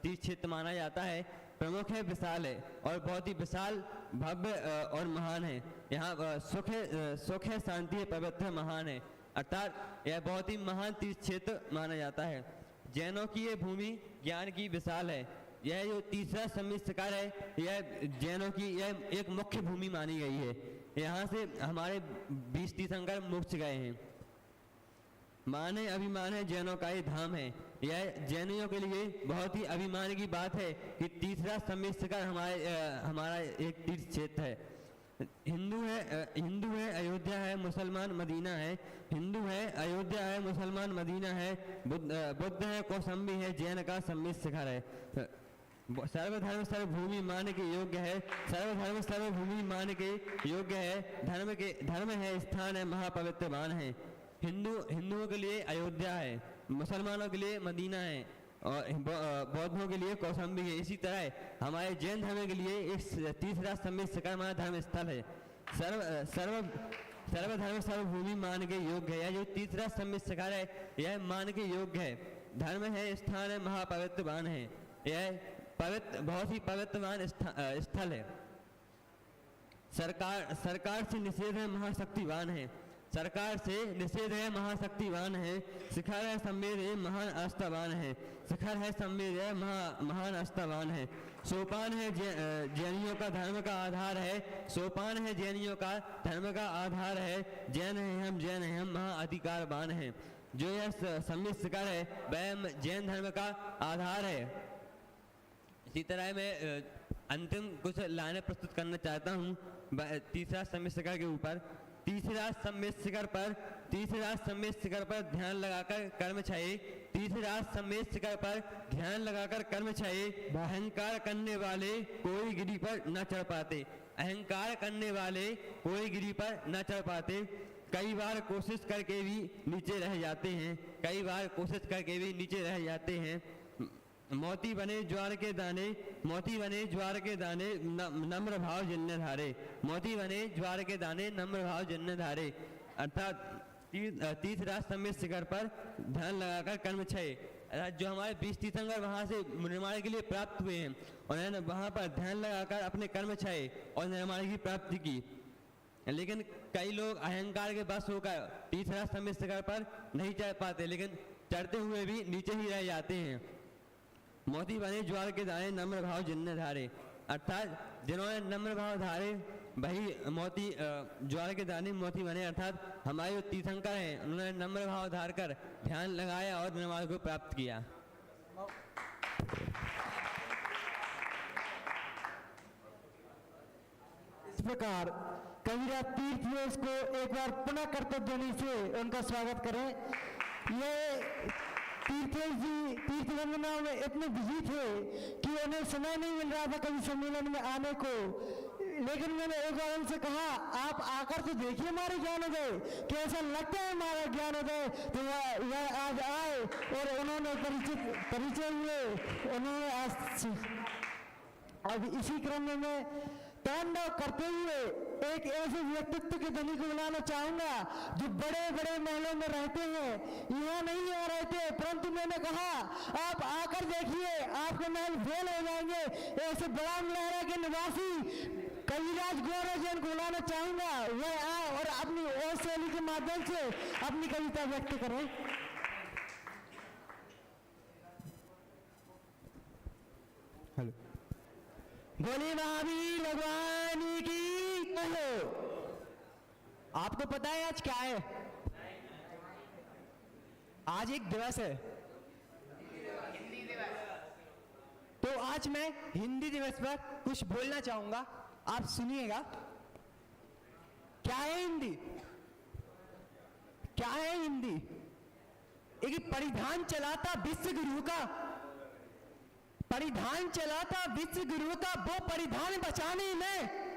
तीर्थ क्षेत्र माना जाता है। प्रमुख है विशाल है और बहुत ही विशाल भव्य और महान है। यहाँ सुख है शांति है पवित्र है महान है, अर्थात यह बहुत ही महान तीर्थ क्षेत्र माना जाता है। जैनों की ये भूमि ज्ञान की विशाल है। यह जो तीसरा सम्मिश्रकार है यह जैनों की यह एक मुख्य भूमि मानी गई है। यहाँ से हमारे 20 तीर्थंकर मोक्ष गए हैं। मान है अभिमान है जैनों का ये धाम है। यह जैनियों के लिए बहुत ही अभिमान की बात है कि तीसरा सम्मिश्रकार हमारा एक तीर्थ क्षेत्र है। हिंदू है अयोध्या है मुसलमान मदीना है, हिंदू है अयोध्या है मुसलमान मदीना है। बुद्ध है कौसंबी है जैन का सम्मिश्रकार है। सर्वधर्म सर्वभूमि मान के योग्य है, सर्वधर्म सर्वभूमि मान के योग्य है। धर्म है स्थान है महापवित्रवान है। हिंदुओं के लिए अयोध्या है, मुसलमानों के लिए मदीना है और बौद्धों के लिए कौसंबी है। इसी तरह हमारे जैन धर्म के लिए इस तीसरा सम्मिश्रकार हमारा धर्म स्थल है। सर्वधर्म सर्वभूमि मान के योग्य है। यह जो तीसरा सम्मिश्रकार है यह मान के योग्य है। धर्म है स्थान है महापवित्रवान है। यह बहुत ही पवित्रवान स्थल है। सरकार से निषेध है महाशक्तिवान है, सरकार से निषेध है महाशक्तिवान है। शिखर है संवेद है महान आस्थावान है, शिखर है संवेद है महान आस्थावान है। सोपान है जैनियों का धर्म का आधार है, सोपान है जैनियों का धर्म का आधार है। जैन है हम महाअधिकारवान है। जो यह सम्मिश्रकार है वह जैन धर्म का आधार है। इसी तरह मैं अंतिम कुछ लाइनें प्रस्तुत करना चाहता हूँ तीसरा सम्मिश्र शिखर के ऊपर। तीसरा सम्मिश्र शिखर पर ध्यान लगाकर कर्म छाए। तीसरा सम्मिश्र शिखर पर ध्यान लगाकर कर्म छाए। अहंकार करने वाले कोई गिरी पर न चढ़ पाते। अहंकार करने वाले कोई गिरी पर न चढ़ पाते। कई बार कोशिश करके भी नीचे रह जाते हैं। कई बार कोशिश करके भी नीचे रह जाते हैं। मोती बने ज्वार के दाने, मोती बने ज्वार के दाने, नम्र भाव जिन्ने धारे। मोती बने ज्वार के दाने, नम्र भाव जिन्ने धारे। अर्थात तीसरा सम्मिश्र शिखर पर ध्यान लगाकर कर्म छय। अर्थात जो हमारे 20 तीर्थंकर वहाँ से निर्माण के लिए प्राप्त हुए हैं, उन्होंने वहाँ पर ध्यान लगाकर अपने कर्म छय और निर्माण की प्राप्ति की। लेकिन कई लोग अहंकार के बस होकर तीसरा सम्मिश्र शिखर पर नहीं चढ़ पाते, लेकिन चढ़ते हुए भी नीचे ही रह जाते हैं। मोती बने ज्वार के दाने, नम्र भाव जिन्ने धारे। अर्थात जिन्होंने नम्र भाव धारे वही मोती ज्वार के दाने मोती बने। अर्थात हमारे जो तीर्थंकर हैं उन्होंने नम्र भाव धार कर ध्यान लगाया और निर्माण को प्राप्त किया। इस प्रकार कविराज तीर्थवेश को एक बार पुनः कर्तव्य ध्वनि से उनका स्वागत करें। ये तीर्थवेश जी तीर्थ वंदना में इतने बिजी थे कि उन्हें समय नहीं मिल रहा था कवि सम्मेलन में आने को, लेकिन मैंने एक बार उनसे कहा आप आकर तो देखिए हमारे ज्ञानोदय, कैसा लगता है हमारा ज्ञानोदय। तो वह आज आए और उन्होंने परिचय हुए। उन्होंने आज अब इसी क्रम में मैं तांडव करते हुए एक ऐसे व्यक्तित्व के धनी को बुलाना चाहूंगा जो बड़े बड़े महलों में रहते हैं, यहाँ नहीं आ रहे थे, परंतु मैंने कहा आप आकर देखिए आपके महल फेल हो जाएंगे। ऐसे बड़ा लहरा के निवासी कविराज गौरव जैन को बुलाना चाहूंगा। वह आए और अपनी ओर शैली के माध्यम से अपनी कविता व्यक्त करें। हेलो, बोले महावीर भगवान की जय। आपको पता है आज क्या है? आज एक दिवस है। तो आज मैं हिंदी दिवस पर कुछ बोलना चाहूंगा, आप सुनिएगा। क्या है हिंदी? क्या है हिंदी? एक परिधान चलाता विश्व गुरु का, परिधान चलाता विश्व गुरु का, वो परिधान बचाने में,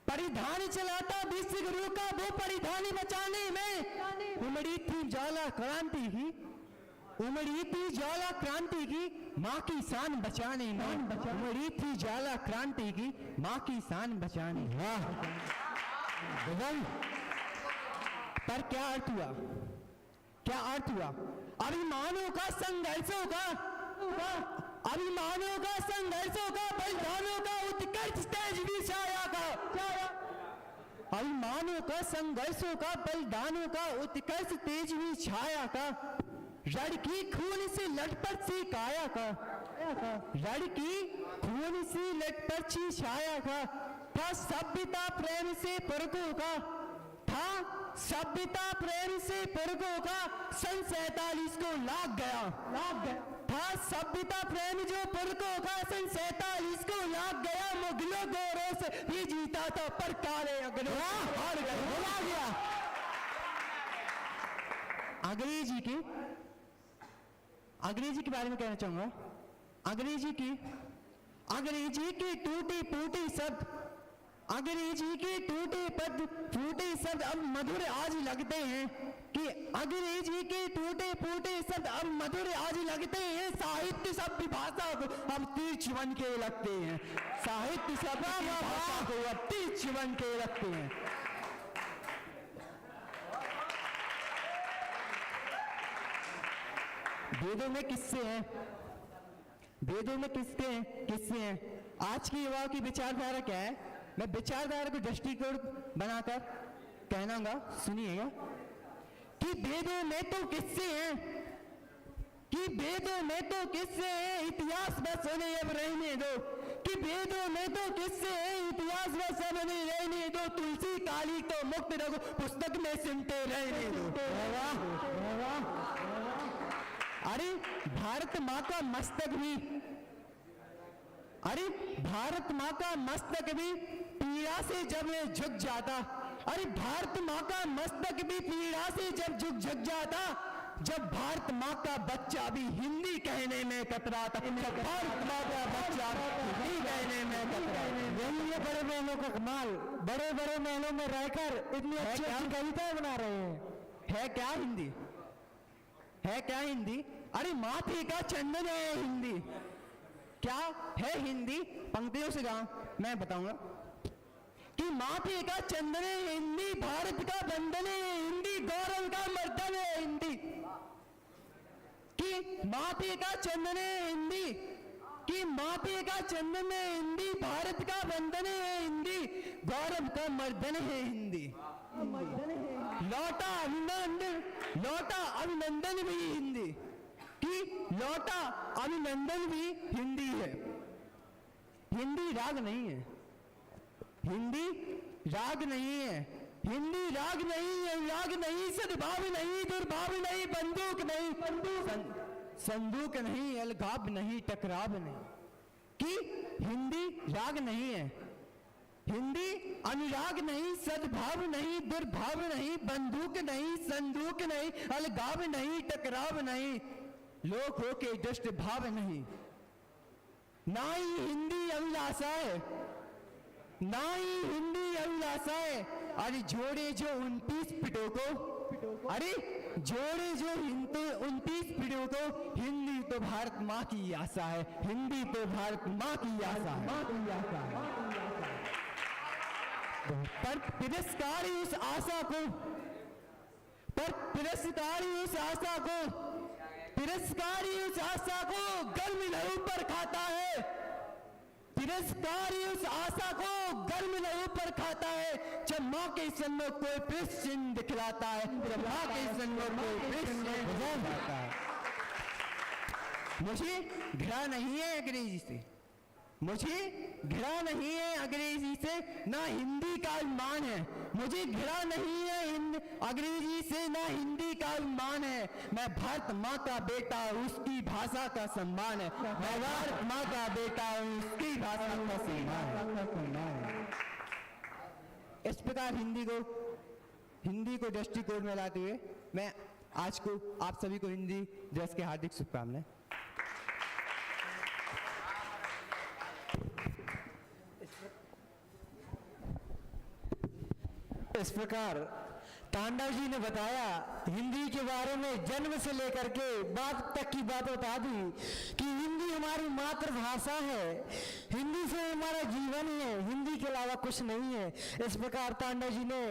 परिधान चलाता विश्व गुरु का, वो परिधान बचाने में उमड़ी थी ज्वाला क्रांति की, उमड़ी थी ज्वाला क्रांति की, माँ की शान बचाने में, उमड़ी थी ज्वाला क्रांति की, माँ की शान बचाने। वाह, पर क्या अर्थ हुआ? क्या अर्थ हुआ? अभिमानों का संघर्ष होगा, अभिमानों का संघर्ष होगा, बलिदानों का उत्कर्ष तेज भी छाया का, अभिमानों का संघर्ष होगा, बलिदानों का उत्कर्ष तेज भी छाया का, रण की खून से लटपट सी काया का, रण की खून से लटपट सी छाया का, था सभ्यता प्रेम से पुरखों का, था सभ्यता प्रेम से पुरखों का, सन 47 को लाग गया, था सभ्यता प्रेम जो पुरखों का, सन 47 को लाग गया, मुगलों गौरव से भी जीता था, पर काले अंग्रेजों हार गया। अंग्रेजी के बारे में कहना चाहूंगा। अंग्रेजी की टूटी फूटी शब्द, अंग्रेजी की टूटे शब्द अब मधुर आज लगते हैं, कि अंग्रेजी के टूटे फूटे शब्द अब मधुर आज लगते हैं, साहित्य शब्द भाषा को अब तीर्थ बन के लगते हैं, साहित्य शब्द भाषा को अब तीर्थ बन के लगते हैं। वेदों में किस्से हैं, वेदों में किस्से हैं। आज की युवाओं की विचारधारा क्या है? मैं विचारधारा को दृष्टिकोण बनाकर कहनागा, सुनिएगा। कि वेदों में तो किस्से हैं, कि वेदों में तो किस्से हैं, इतिहास बस उन्हें अब रहने दो, कि वेदों में तो किस्से हैं, इतिहास बस अब उन्हें रहने दो, तुलसी काली तो मुक्त रखो, पुस्तक में सिमटे रहने दो। अरे भारत माँ का मस्तक भी, अरे भारत माँ का मस्तक भी पीड़ा से जब झुक जाता, अरे भारत माँ का मस्तक भी पीड़ा से जब झुक जाता, जब भारत माँ का बच्चा भी हिंदी कहने में कतराता, जब भारत माँ का बच्चा हिंदी कहने में कतराता। यही है बड़े महलों का कमाल, बड़े बड़े महलों में रहकर इतनी अच्छी अच्छी कविताएं बना रहे हैं। है क्या हिंदी? है क्या हिंदी? अरे माथे का चंदन है हिंदी। क्या है हिंदी? पंक्तियों से गाऊं मैं बताऊंगा कि माथे का चंदन है हिंदी, भारत का बंधन है हिंदी, गौरव का मर्दन है हिंदी। कि माथे का चंदन है हिंदी, कि माथे का चंदन है हिंदी, भारत का बंधन है हिंदी, गौरव का मर्दन है हिंदी। लौटा अभिनंदन, लौटा अभिनंदन भी हिंदी, कि लौटा अभिनंदन भी हिंदी है। हिंदी राग नहीं है, हिंदी राग नहीं है, हिंदी राग नहीं है, राग नहीं, सद्भाव नहीं, दुर्भाव नहीं, बंदूक नहीं, संदूक नहीं, अलगाव नहीं, टकराव नहीं। कि हिंदी राग नहीं है, हिंदी अनुराग नहीं, सद्भाव नहीं, दुर्भाव नहीं, बंदूक नहीं, संदूक नहीं, अलगाव नहीं, टकराव नहीं, लोक हो के दुष्ट भाव नहीं। ना ही हिंदी अभिलाषा है, ना ही हिंदी अभिलाषा है। अरे जोड़े जो 29 पीढ़ों को, अरे जोड़े जो 29 पीढ़ों को, हिंदी तो भारत माँ की आशा है, हिंदी तो भारत माँ की आशा है। पर तिरस्कारी उस आशा को, पर तिरस्कारी उस आशा को, तिरस्कारी उस आशा को गर्म लहू पर खाता है, तिरस्कारी उस आशा को गर्म लहू पर खाता है। जब माँ के सन में कोई पृष्ठ चिन्ह दिखलाता है, जब माँ के सन में कोई पृष्ठ चिन्ह दिखलाता है। मुझे घृणा नहीं है अंग्रेजी से, मुझे घृणा नहीं है अंग्रेजी से, ना हिंदी का अभिमान है। मुझे घृणा नहीं है अंग्रेजी से, ना हिंदी का अभिमान है। मैं भारत माँ का बेटा, उसकी भाषा का सम्मान है। मैं भारत माँ का बेटा, उसकी भाषा का सम्मान है। इस प्रकार हिंदी को दृष्टिकोण में लाते हुए मैं आज को आप सभी को हिंदी दिवस की हार्दिक शुभकामनाएं। इस प्रकार तांडव जी ने बताया हिंदी के बारे में, जन्म से लेकर के बात तक की बात बता दी कि हिंदी हमारी मातृभाषा है, हिंदी से हमारा जीवन ही है, हिंदी के अलावा कुछ नहीं है। इस प्रकार तांडव जी ने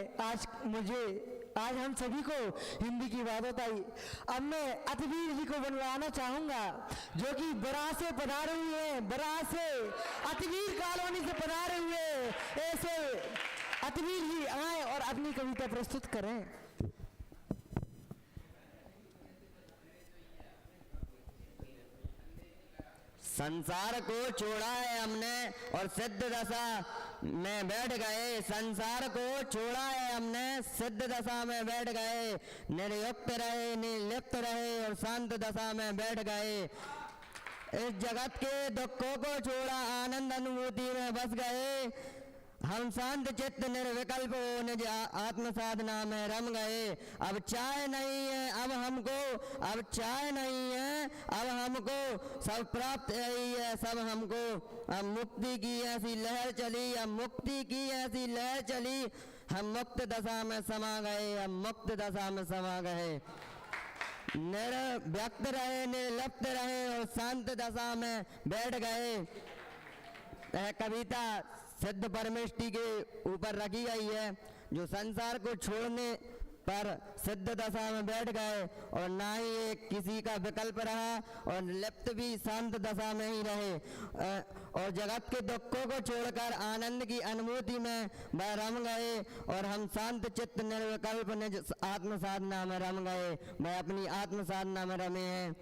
आज हम सभी को हिंदी की बात बताई। अब मैं अतिवीर जी को बुलवाना चाहूंगा, जो कि बराह से पधारे हुए हैं, बराह से अतिवीर कॉलोनी से पधारे हुए ऐसे अतिवीर जी आए और अपनी कविता प्रस्तुत करें। संसार को छोड़ा है हमने और सिद्ध दशा में बैठ गए, संसार को छोड़ा है हमने, सिद्ध दशा में बैठ गए, निर्युक्त रहे, निर्लिप्त रहे और शांत दशा में बैठ गए। इस जगत के दुखों को छोड़ा, आनंद अनुभूति में बस गए। हम शांत चित्त निर्विकल्प हो निज आत्म साधना में रम गए। अब चाय नहीं है अब हमको, अब चाय नहीं है अब हमको, सब प्राप्त यही है सब हमको। अब मुक्ति की ऐसी लहर चली, अब मुक्ति की ऐसी लहर चली, हम मुक्त दशा में समा गए, हम मुक्त दशा में समा गए। निर्व्यक्त रहे, निर्लिप्त रहे और शांत दशा में बैठ गए। यह कविता सिद्ध परमेष्टि के ऊपर रखी गई है, जो संसार को छोड़ने पर सिद्ध दशा में बैठ गए और ना ही एक किसी का विकल्प रहा और लिप्त भी शांत दशा में ही रहे और जगत के दुखों को छोड़कर आनंद की अनुभूति में वह रम गए और हम शांत चित्त निर्विकल्प निज आत्म साधना में रम गए, वह अपनी आत्म साधना में रमे हैं।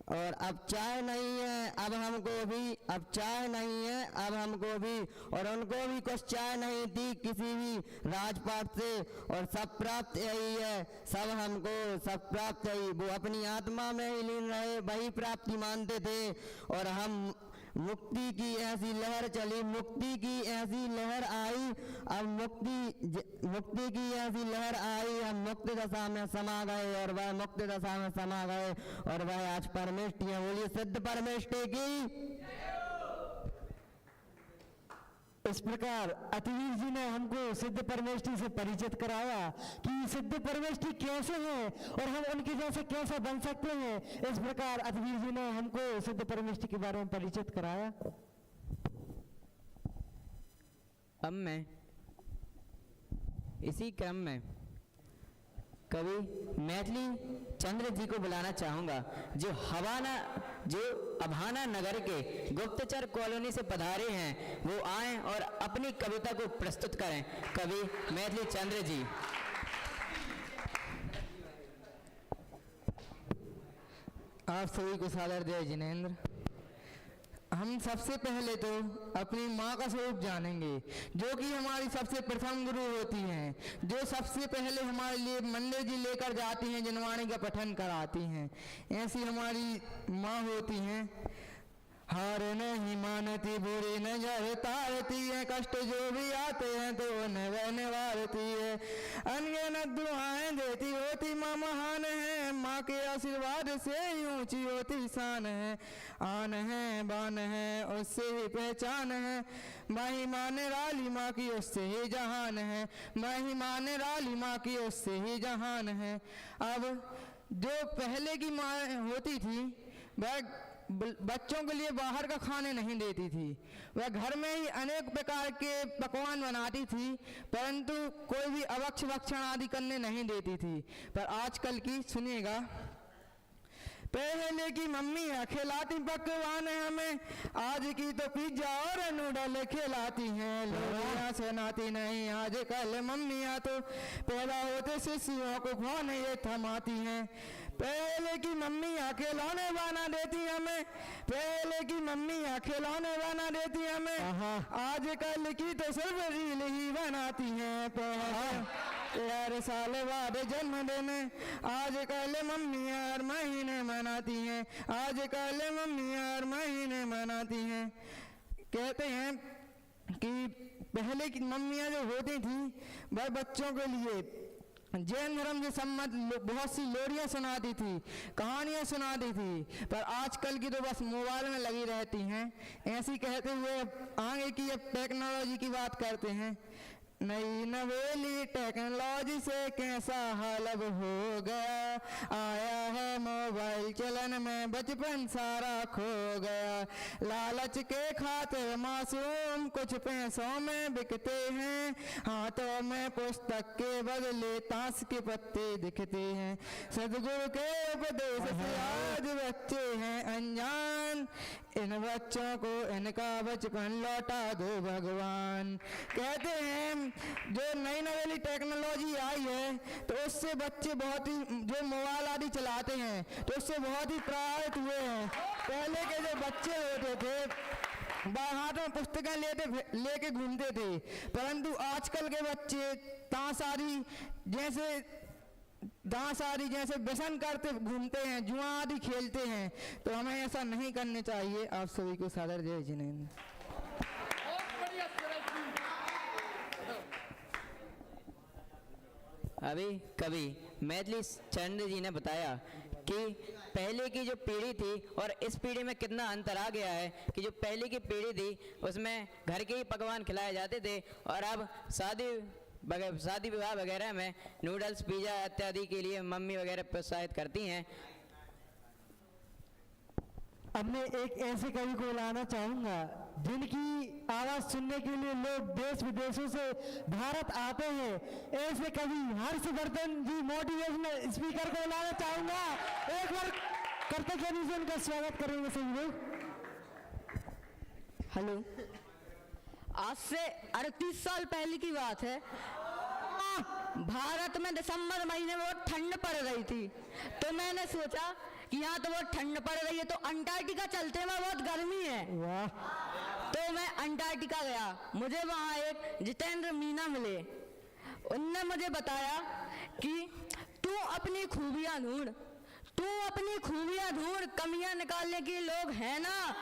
और अब चाय नहीं है अब हमको भी, अब चाय नहीं है अब हमको भी, और उनको भी कुछ चाय नहीं थी किसी भी राजपाट से, और सब प्राप्त यही है सब हमको, सब प्राप्त यही। वो अपनी आत्मा में ही लीन रहे, वही प्राप्ति मानते थे और हम मुक्ति की ऐसी लहर चली, मुक्ति की ऐसी लहर आई, अब मुक्ति की ऐसी लहर आई, हम मुक्ति दशा में समा गए और वह मुक्ति दशा में समा गए और वह आज परमेष्टि है। बोलिए सिद्ध परमेष्टि की। इस प्रकार अतिवीर जी ने हमको सिद्ध परमेष्टि से परिचित कराया कि सिद्ध परमेष्टि कैसे हैं और हम उनके जैसे कैसे बन सकते हैं। इस प्रकार अतिवीर जी ने हमको सिद्ध परमेष्टि के बारे में परिचित कराया। अब मैं इसी क्रम में कवि मैथिली चंद्र जी को बुलाना चाहूँगा, जो अभाना नगर के गुप्तचर कॉलोनी से पधारे हैं, वो आएं और अपनी कविता को प्रस्तुत करें। कवि मैथिली चंद्र जी। आप सभी को सादर जय जिनेंद्र। हम सबसे पहले तो अपनी माँ का स्वरूप जानेंगे, जो कि हमारी सबसे प्रथम गुरु होती हैं, जो सबसे पहले हमारे लिए मंदिर जी लेकर जाती हैं, जनवाणी का पठन कराती हैं। ऐसी हमारी माँ होती हैं। हार नहीं मानती, बुरी नजर तारती है, कष्ट जो भी आते हैं तो वह निवारती है। अनगिनत दुआएं देती होती माँ महान है, माँ के आशीर्वाद से ही ऊंची होती शान है। आन है बान है उससे ही पहचान है, महिमा निराली माँ की उससे ही जहान है, महिमा निराली माँ की उससे ही जहान है। अब जो पहले की माँ होती थी वह बच्चों के लिए बाहर का खाने नहीं देती थी, वह घर में ही अनेक प्रकार के पकवान बनाती थी, परंतु कोई भी अभक्ष भक्षण आदि करने नहीं देती थी। पर आजकल की सुनिएगा, पहले की मम्मी खिलाती पकवान हमें, आज की तो पिज्जा और नूडल खिलाती हैं। लोरियां सुनाती नहीं आजकल मम्मियाँ तो, पैदा होते शिशुओं को फोन ये थमाती हैं। पहले की मम्मी खिलौने बना देती हमें, पहले की मम्मी खिलौने बना देती हमें, आजकल की तो सिर्फ रील ही बनाती हैं। हर साल बाद जन्मदिन आजकल मम्मी हर महीने मनाती हैं, आजकल मम्मी हर महीने मनाती हैं। कहते हैं कि पहले की मम्मियाँ जो होती थी वह बच्चों के लिए जैन धर्म के सम्मत बहुत सी लोरियां सुनाती थी, कहानियां सुनाती थी, पर आजकल की तो बस मोबाइल में लगी रहती हैं। ऐसी कहते हुए आगे की अब टेक्नोलॉजी की बात करते हैं। नई नवेली टेक्नोलॉजी से कैसा हाल अब हो गया, आया है मोबाइल चलन में बचपन सारा खो गया। लालच के खातिर मासूम कुछ पैसों में बिकते हैं, हाथों में पुस्तक के बदले ताश के पत्ते दिखते हैं। सदगुरु के उपदेश से आज बच्चे हैं अनजान, इन बच्चों को इनका बचपन लौटा दो भगवान। कहते हैं जो नई नवेली टेक्नोलॉजी आई है तो उससे बच्चे बहुत ही जो मोबाइल आदि चलाते हैं तो उससे बहुत ही प्रभावित हुए हैं। पहले के जो बच्चे होते थे हाथ में पुस्तकें लेके घूमते थे, परंतु आजकल के बच्चे ताश आदि जैसे व्यसन करते घूमते हैं, जुआ आदि खेलते हैं, तो हमें ऐसा नहीं करने चाहिए। आप सभी को सादर जय जिनेंद्र। अभी कवि मैथिली चंद्र जी ने बताया कि पहले की जो पीढ़ी थी और इस पीढ़ी में कितना अंतर आ गया है, कि जो पहले की पीढ़ी थी उसमें घर के ही पकवान खिलाए जाते थे और अब शादी विवाह वगैरह में नूडल्स पिज़्ज़ा इत्यादि के लिए मम्मी वगैरह प्रोत्साहित करती हैं। अब मैं एक ऐसे कवि को बुलाना चाहूँगा जिनकी आवाज़ सुनने के लिए लोग देश विदेशों से भारत आते हैं। ऐसे कवि हर्षवर्धन जी मोटिवेशनल स्पीकर को बुलाना चाहूँगा। एक बार कर्तव्य से उनका स्वागत करेंगे सभी लोग। हेलो, आज से 38 साल पहले की बात है। भारत में दिसंबर महीने में बहुत ठंड पड़ रही थी, तो मैंने सोचा कि यहाँ तो बहुत ठंड पड़ रही है तो अंटार्कटिका चलते हैं, बहुत गर्मी है। तो मैं अंटार्कटिका गया। मुझे वहाँ एक जितेंद्र मीना मिले। उनने मुझे बताया कि तू अपनी खूबियाँ ढूंढ, कमियां निकालने के लोग हैं ना।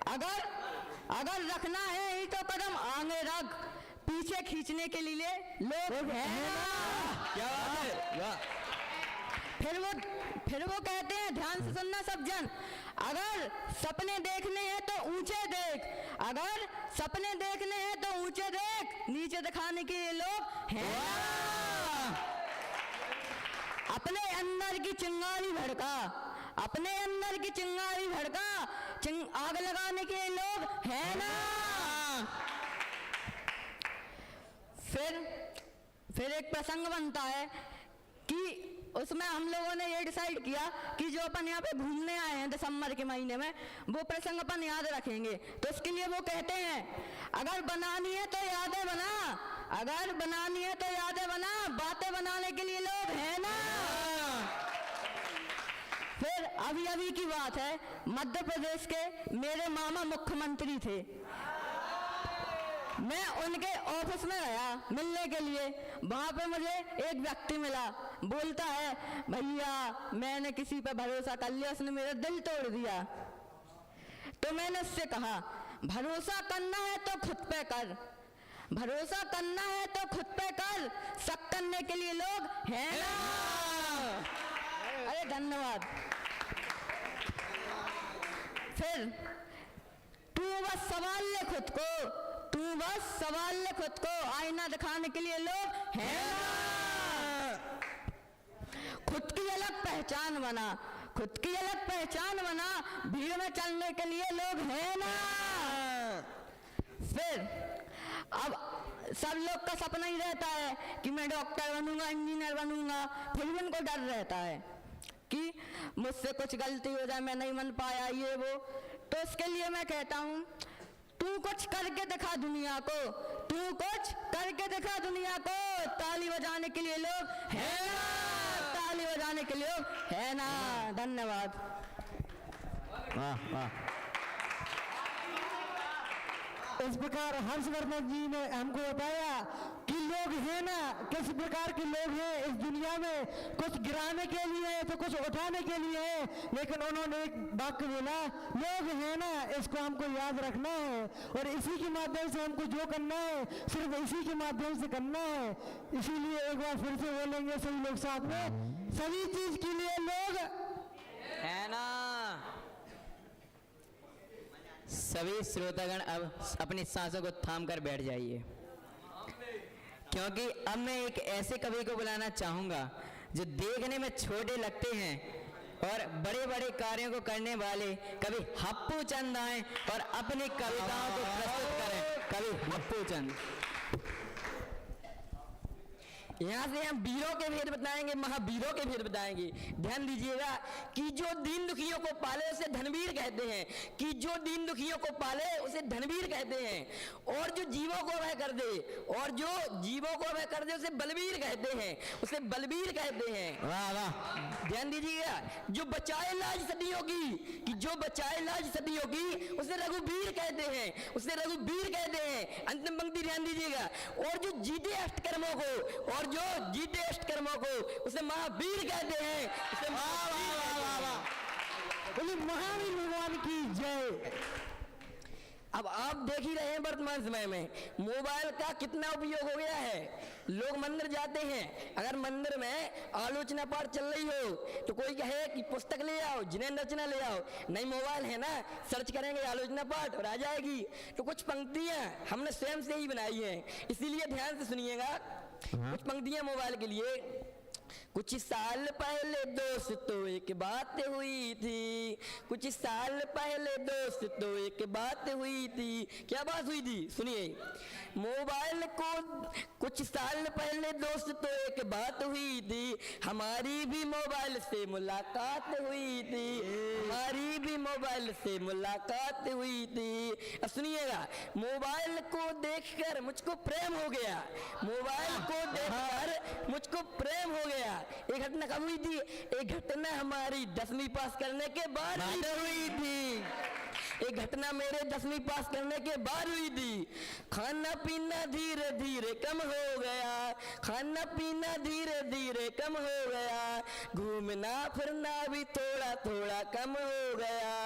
अगर रखना है ही तो कदम आगे रख, पीछे खींचने के लिए लोग हैं ना। क्या बात है, वाह। फिर वो कहते हैं, ध्यान से सुनना सब जन, अगर सपने देखने हैं तो ऊंचे देख, अगर सपने देखने हैं तो ऊंचे देख, नीचे दिखाने के लिए लोग हैं ना। अपने अंदर की चिंगारी भड़का, अपने अंदर की चिंगारी भड़का, आग लगाने के लिए लोग हैं ना। फिर एक प्रसंग बनता है कि उसमें हम लोगों ने ये डिसाइड किया कि जो अपन यहाँ पे घूमने आए हैं दिसंबर के महीने में, वो प्रसंग अपन याद रखेंगे। तो इसके लिए वो कहते हैं, अगर बनानी है तो यादें बना, अगर बनानी है तो यादें बना, बातें बनाने के लिए लोग हैं ना। फिर अभी की बात है, मध्य प्रदेश के मेरे मामा मुख्यमंत्री थे। मैं उनके ऑफिस में गया मिलने के लिए, वहां पे मुझे एक व्यक्ति मिला, बोलता है, भैया मैंने किसी पे भरोसा कर लिया, उसने मेरा दिल तोड़ दिया। तो मैंने उससे कहा, भरोसा करना है तो खुद पे कर, भरोसा करना है तो खुद पे कर, शक करने के लिए लोग हैं ना। अरे धन्यवाद। फिर तू बस सवाल ले खुद को, तू बस सवाल ले खुद को, आईना दिखाने के लिए लोग हैं ना। खुद की अलग पहचान बना, खुद की अलग पहचान बना, भीड़ में चलने के लिए लोग हैं ना। फिर अब सब लोग का सपना ही रहता है कि मैं डॉक्टर बनूंगा, इंजीनियर बनूंगा, फिर भी उनको डर रहता है कि मुझसे कुछ गलती हो जाए, मैं नहीं बन पाया, ये वो। तो इसके लिए मैं कहता हूँ, तू कुछ करके दिखा दुनिया को, तू कुछ करके दिखा दुनिया को, ताली बजाने के लिए लोग हैं ना, ताली बजाने के लिए लोग हैं ना। धन्यवाद। वाह वाह। इस प्रकार हर्षवर्धन जी ने हमको बताया कि लोग हैं ना, किस प्रकार के लोग हैं इस दुनिया में, कुछ गिराने के लिए तो कुछ उठाने के लिए है, लेकिन उन्होंने एक वाक्य बोला, लोग हैं ना, इसको हमको याद रखना है और इसी के माध्यम से हमको जो करना है सिर्फ इसी के माध्यम से करना है। इसीलिए एक बार फिर से बोलेंगे सभी लोग साथ में, सभी चीज के लिए लोग है ना। सभी श्रोतागण अब अपनी सांसों को थाम कर बैठ जाइए, क्योंकि अब मैं एक ऐसे कवि को बुलाना चाहूंगा जो देखने में छोटे लगते हैं और बड़े बड़े कार्यों को करने वाले कवि हप्पू चंद आए और अपनी कविताओं को प्रस्तुत करें। कवि हप्पू चंद। यहाँ से हम वीरों के भेद बताएंगे, महावीरों के भेद बताएंगे। ध्यान दीजिएगा कि जो दीन दुखियों को पाले उसे धनवीर कहते हैं, कि जो दीन दुखियों को पाले उसे धनवीर कहते हैं, और जो जीवों को अभय कर दे, और जो जीवों को अभय कर दे उसे बलवीर कहते हैं, उसे बलवीर कहते हैं। वाह वाह। ध्यान दीजिएगा, जो बचाए लाज सदियों की, कि जो बचाए लाज सदियों की उसे रघुवीर कहते हैं, उसे रघुवीर कहते हैं। अंतिम पंक्ति ध्यान दीजिएगा, और जो जीते अष्टकर्मों को, और जो जीते अष्टकर्मों को उसे महावीर कहते हैं, उसे महावीर कहते हैं। बोलिए महावीर भगवान की जय। अब आप देख ही रहे हैं वर्तमान समय में मोबाइल का कितना उपयोग हो गया है। लोग मंदिर जाते हैं, अगर मंदिर में आलोचना पाठ चल रही हो तो कोई कहे कि पुस्तक ले आओ, जिनेंद्र रचना ले आओ, नहीं मोबाइल है ना, सर्च करेंगे आलोचना पाठ और आ जाएगी। तो कुछ पंक्तियां हमने स्वयं से ही बनाई हैं, इसीलिए ध्यान से सुनिएगा। कुछ पंक्तियां मोबाइल के लिए। कुछ साल पहले दोस्तों एक बात हुई थी, कुछ साल पहले दोस्तों एक बात हुई थी। क्या बात हुई थी? सुनिए। मोबाइल को कुछ साल पहले दोस्तों एक बात हुई थी, हमारी भी मोबाइल से मुलाकात हुई थी, हमारी भी मोबाइल से मुलाकात हुई थी। अब सुनिएगा, मोबाइल को देखकर मुझको प्रेम हो गया, मोबाइल को देखकर मुझको प्रेम हो गया। एक घटना कब हुई थी? एक घटना हमारी 10वीं पास करने के बाद हुई थी। एक घटना मेरे 10वीं पास करने के बाद हुई थी। खाना पीना धीरे धीरे कम हो गया, खाना पीना धीरे धीरे कम हो गया, घूमना फिरना भी थोड़ा थोड़ा कम हो गया,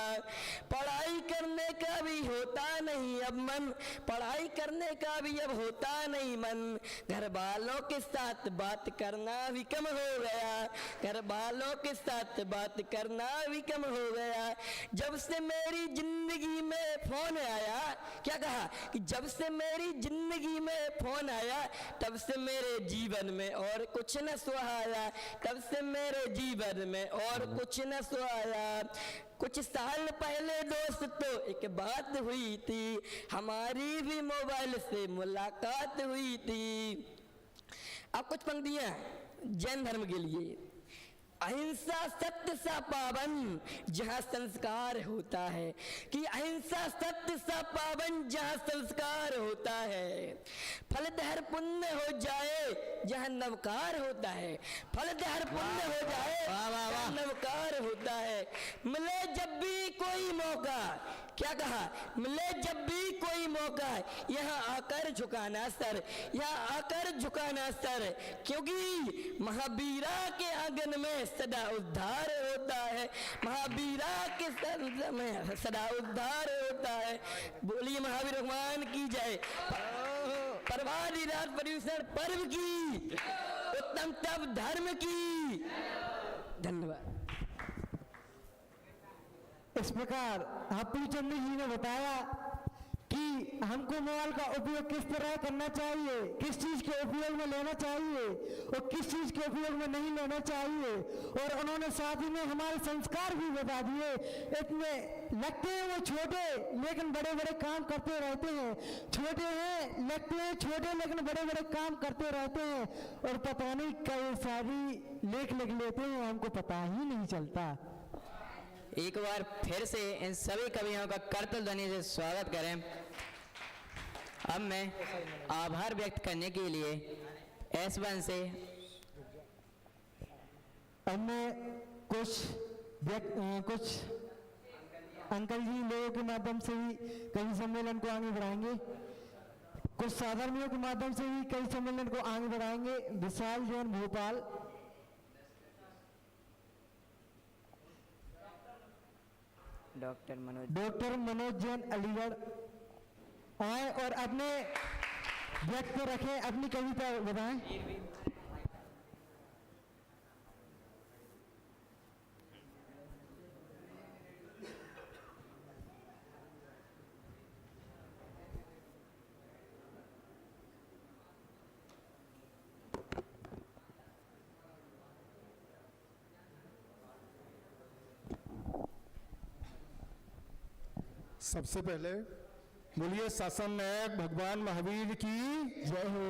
पढ़ाई करने का भी होता नहीं अब मन, पढ़ाई करने का भी अब होता नहीं मन, घर वालों के साथ बात करना भी कम हो गया, घर वालों के साथ बात करना भी कम हो गया। जब से मेरी जिंदगी में फोन आया, क्या कहा कि जब से मेरी जिंदगी में फोन आया, तब से मेरे जीवन में और कुछ न सुहाया, तब से मेरे जीवन में और कुछ न सुहाया। कुछ साल पहले दोस्तों एक बात हुई थी, हमारी भी मोबाइल से मुलाकात हुई थी। अब कुछ पंक्तियां जैन धर्म के लिए। अहिंसा सत्य सा पावन जहाँ संस्कार होता है, कि अहिंसा सत्य सा पावन जहाँ संस्कार होता है, फलदार पुण्य हो जाए जहाँ नवकार होता है, फलदार पुण्य हो जाए जहाँ नवकार होता है। मिले जब भी कोई मौका, क्या कहा, मिले जब भी कोई मौका यहाँ आकर झुकाना सर, यहाँ आकर झुकाना सर, क्योंकि महावीरा के आंगन में सदा उद्धार होता है, महावीरा के संग में सदा उद्धार होता है। बोलिए महावीर भगवान की जय। प्रभादी रात पर्यूषण पर्व की, उत्तम तप धर्म की। धन्यवाद। इस प्रकार हापुड़ चंद जी ने बताया कि हमको मोबाइल का उपयोग किस तरह करना चाहिए, किस चीज के उपयोग में लेना चाहिए और किस चीज के उपयोग में नहीं लेना चाहिए, और उन्होंने साथ ही में हमारे संस्कार भी बता दिए। इतने लगते हैं वो छोटे लेकिन बड़े बड़े काम करते रहते हैं, छोटे हैं लगते हैं छोटे लेकिन बड़े बड़े काम करते रहते हैं, और पता नहीं कई सारी लेख लिख लेते हैं, हमको पता ही नहीं चलता। एक बार फिर से इन सभी कवियों का करतल ध्वनि से स्वागत करें। अब मैं आभार व्यक्त करने के लिए S1 से अब मैं कुछ अंकल जी लोगों के माध्यम से भी कवि सम्मेलन को आगे बढ़ाएंगे, कुछ साधारणियों के माध्यम से भी कवि सम्मेलन को आगे बढ़ाएंगे। विशाल जैन भोपाल, डॉक्टर मनोज जैन अलीगढ़ आए और अपने व्यक्त रखें, अपनी कविता बताएं। सबसे पहले बोलिए शासन नायक भगवान महावीर की जय हो,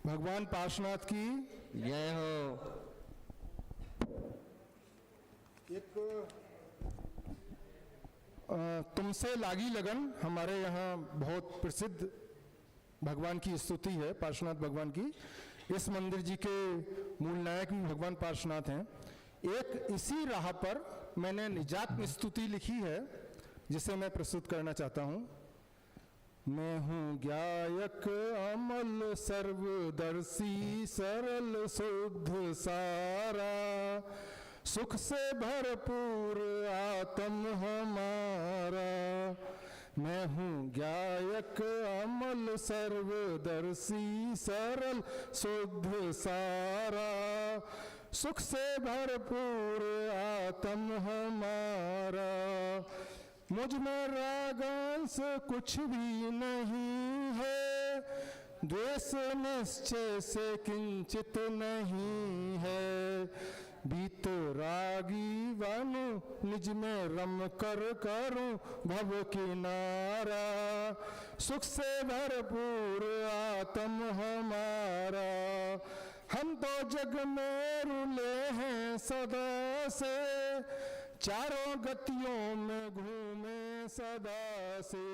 भगवान पार्श्वनाथ की जय हो। एक तुमसे लागी लगन हमारे यहाँ बहुत प्रसिद्ध भगवान की स्तुति है, पार्श्वनाथ भगवान की। इस मंदिर जी के मूल नायक भी भगवान पार्श्वनाथ हैं। एक इसी राह पर मैंने निजात्म स्तुति लिखी है जिसे मैं प्रस्तुत करना चाहता हूँ। मैं हूँ गायक अमल सर्वदर्शी सरल शुद्ध सारा, सुख से भरपूर आत्म हमारा। मैं हूँ गायक अमल सर्वदर्शी सरल शुद्ध सारा, सुख से भरपूर आत्म हमारा। मुझ में रागांश कुछ भी नहीं है, द्वेष निश्चय से किंचित नहीं है। बीत रागी वानु निज में रम कर करूं भव किनारा, सुख से भरपूर आत्म हमारा। हम तो जग में रुले हैं सदा से, चारों गतियों में घूमे सदा से।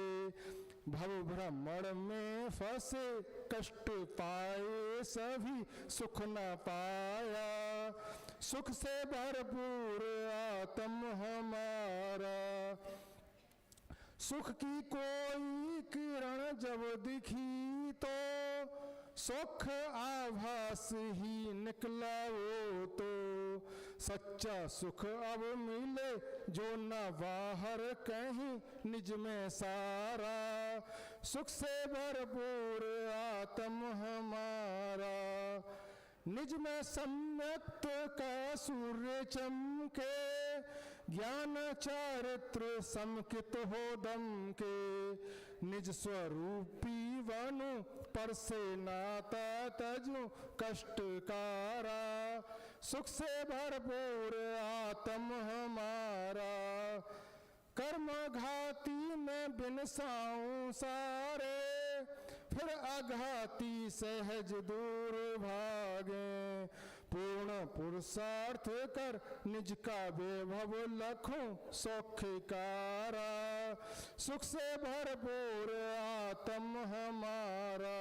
भव भ्रमण में फंसे कष्ट पाए सभी सुख न पाया, सुख से भरपूर आत्म हमारा। सुख की कोई किरण जब दिखी तो सुख आभास ही निकला वो तो, सच्चा सुख अब मिले जो न बाहर कहीं निज में सारा, सुख से भरपूर आत्म हमारा, निज में सम्यक्त का सूर्य चमके, ज्ञान चारित्र समकित हो दम के, निज स्वरूपी वनु पर से नाता तजु कष्टकारा, सुख से भरपूर आत्म हमारा, कर्म घाती में बिनसाऊं सारे, फिर अघाती सहज दूर भागे, पूर्ण पुरुषार्थ कर निज का वैभव लखों सौख्यकारा, सुख से भरपूर आत्म हमारा,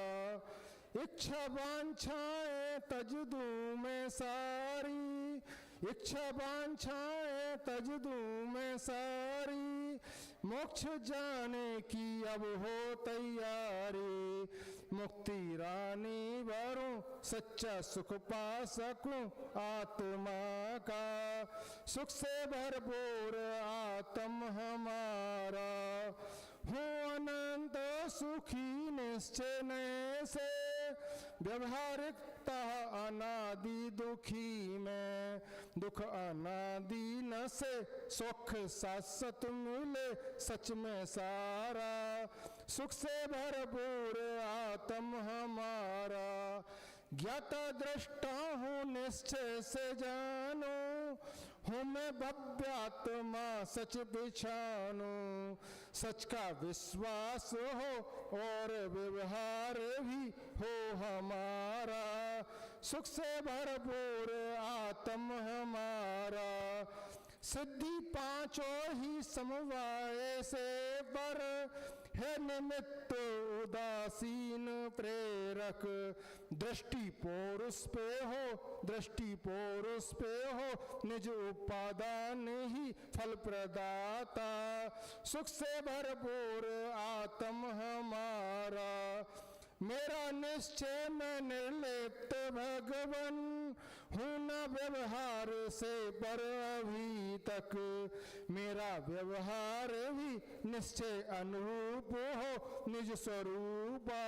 इच्छा वांछाएं तज दूं मैं सारी, इच्छा वांछाएं तज दूं मैं सारी, मोक्ष जाने की अब हो तैयारी, मुक्ति रानी भरूं सच्चा सुख पा सकूं आत्मा का, सुख से भरपूर आत्म हमारा, हूँ अनंत सुखी निश्चय से, व्यवहारिकता अनादि दुखी में, दुख अनादि न से सुख शाश्वत मिले सच में सारा, सुख से भरपूर आत्म हमारा, ज्ञाता दृष्टा हूँ निश्चय से जानो, हूँ मैं भव्यात्मा सच बिछानो, सच का विश्वास हो और व्यवहार भी हो हमारा, सुख से भरपूर आत्म हमारा, सिद्धि पांचों ही समवाय से पर है निमित्त उदासीन प्रेरक, दृष्टि पौरुष पे हो, दृष्टि पौरुष पे हो, निज उपादान ही फल प्रदाता, सुख से भरपूर आत्म हमारा, मेरा निश्चय मैं निर्लिप्त भगवन हूँ न व्यवहार से पर अभी तक, मेरा व्यवहार भी निश्चय अनुरूप हो निज स्वरूपा,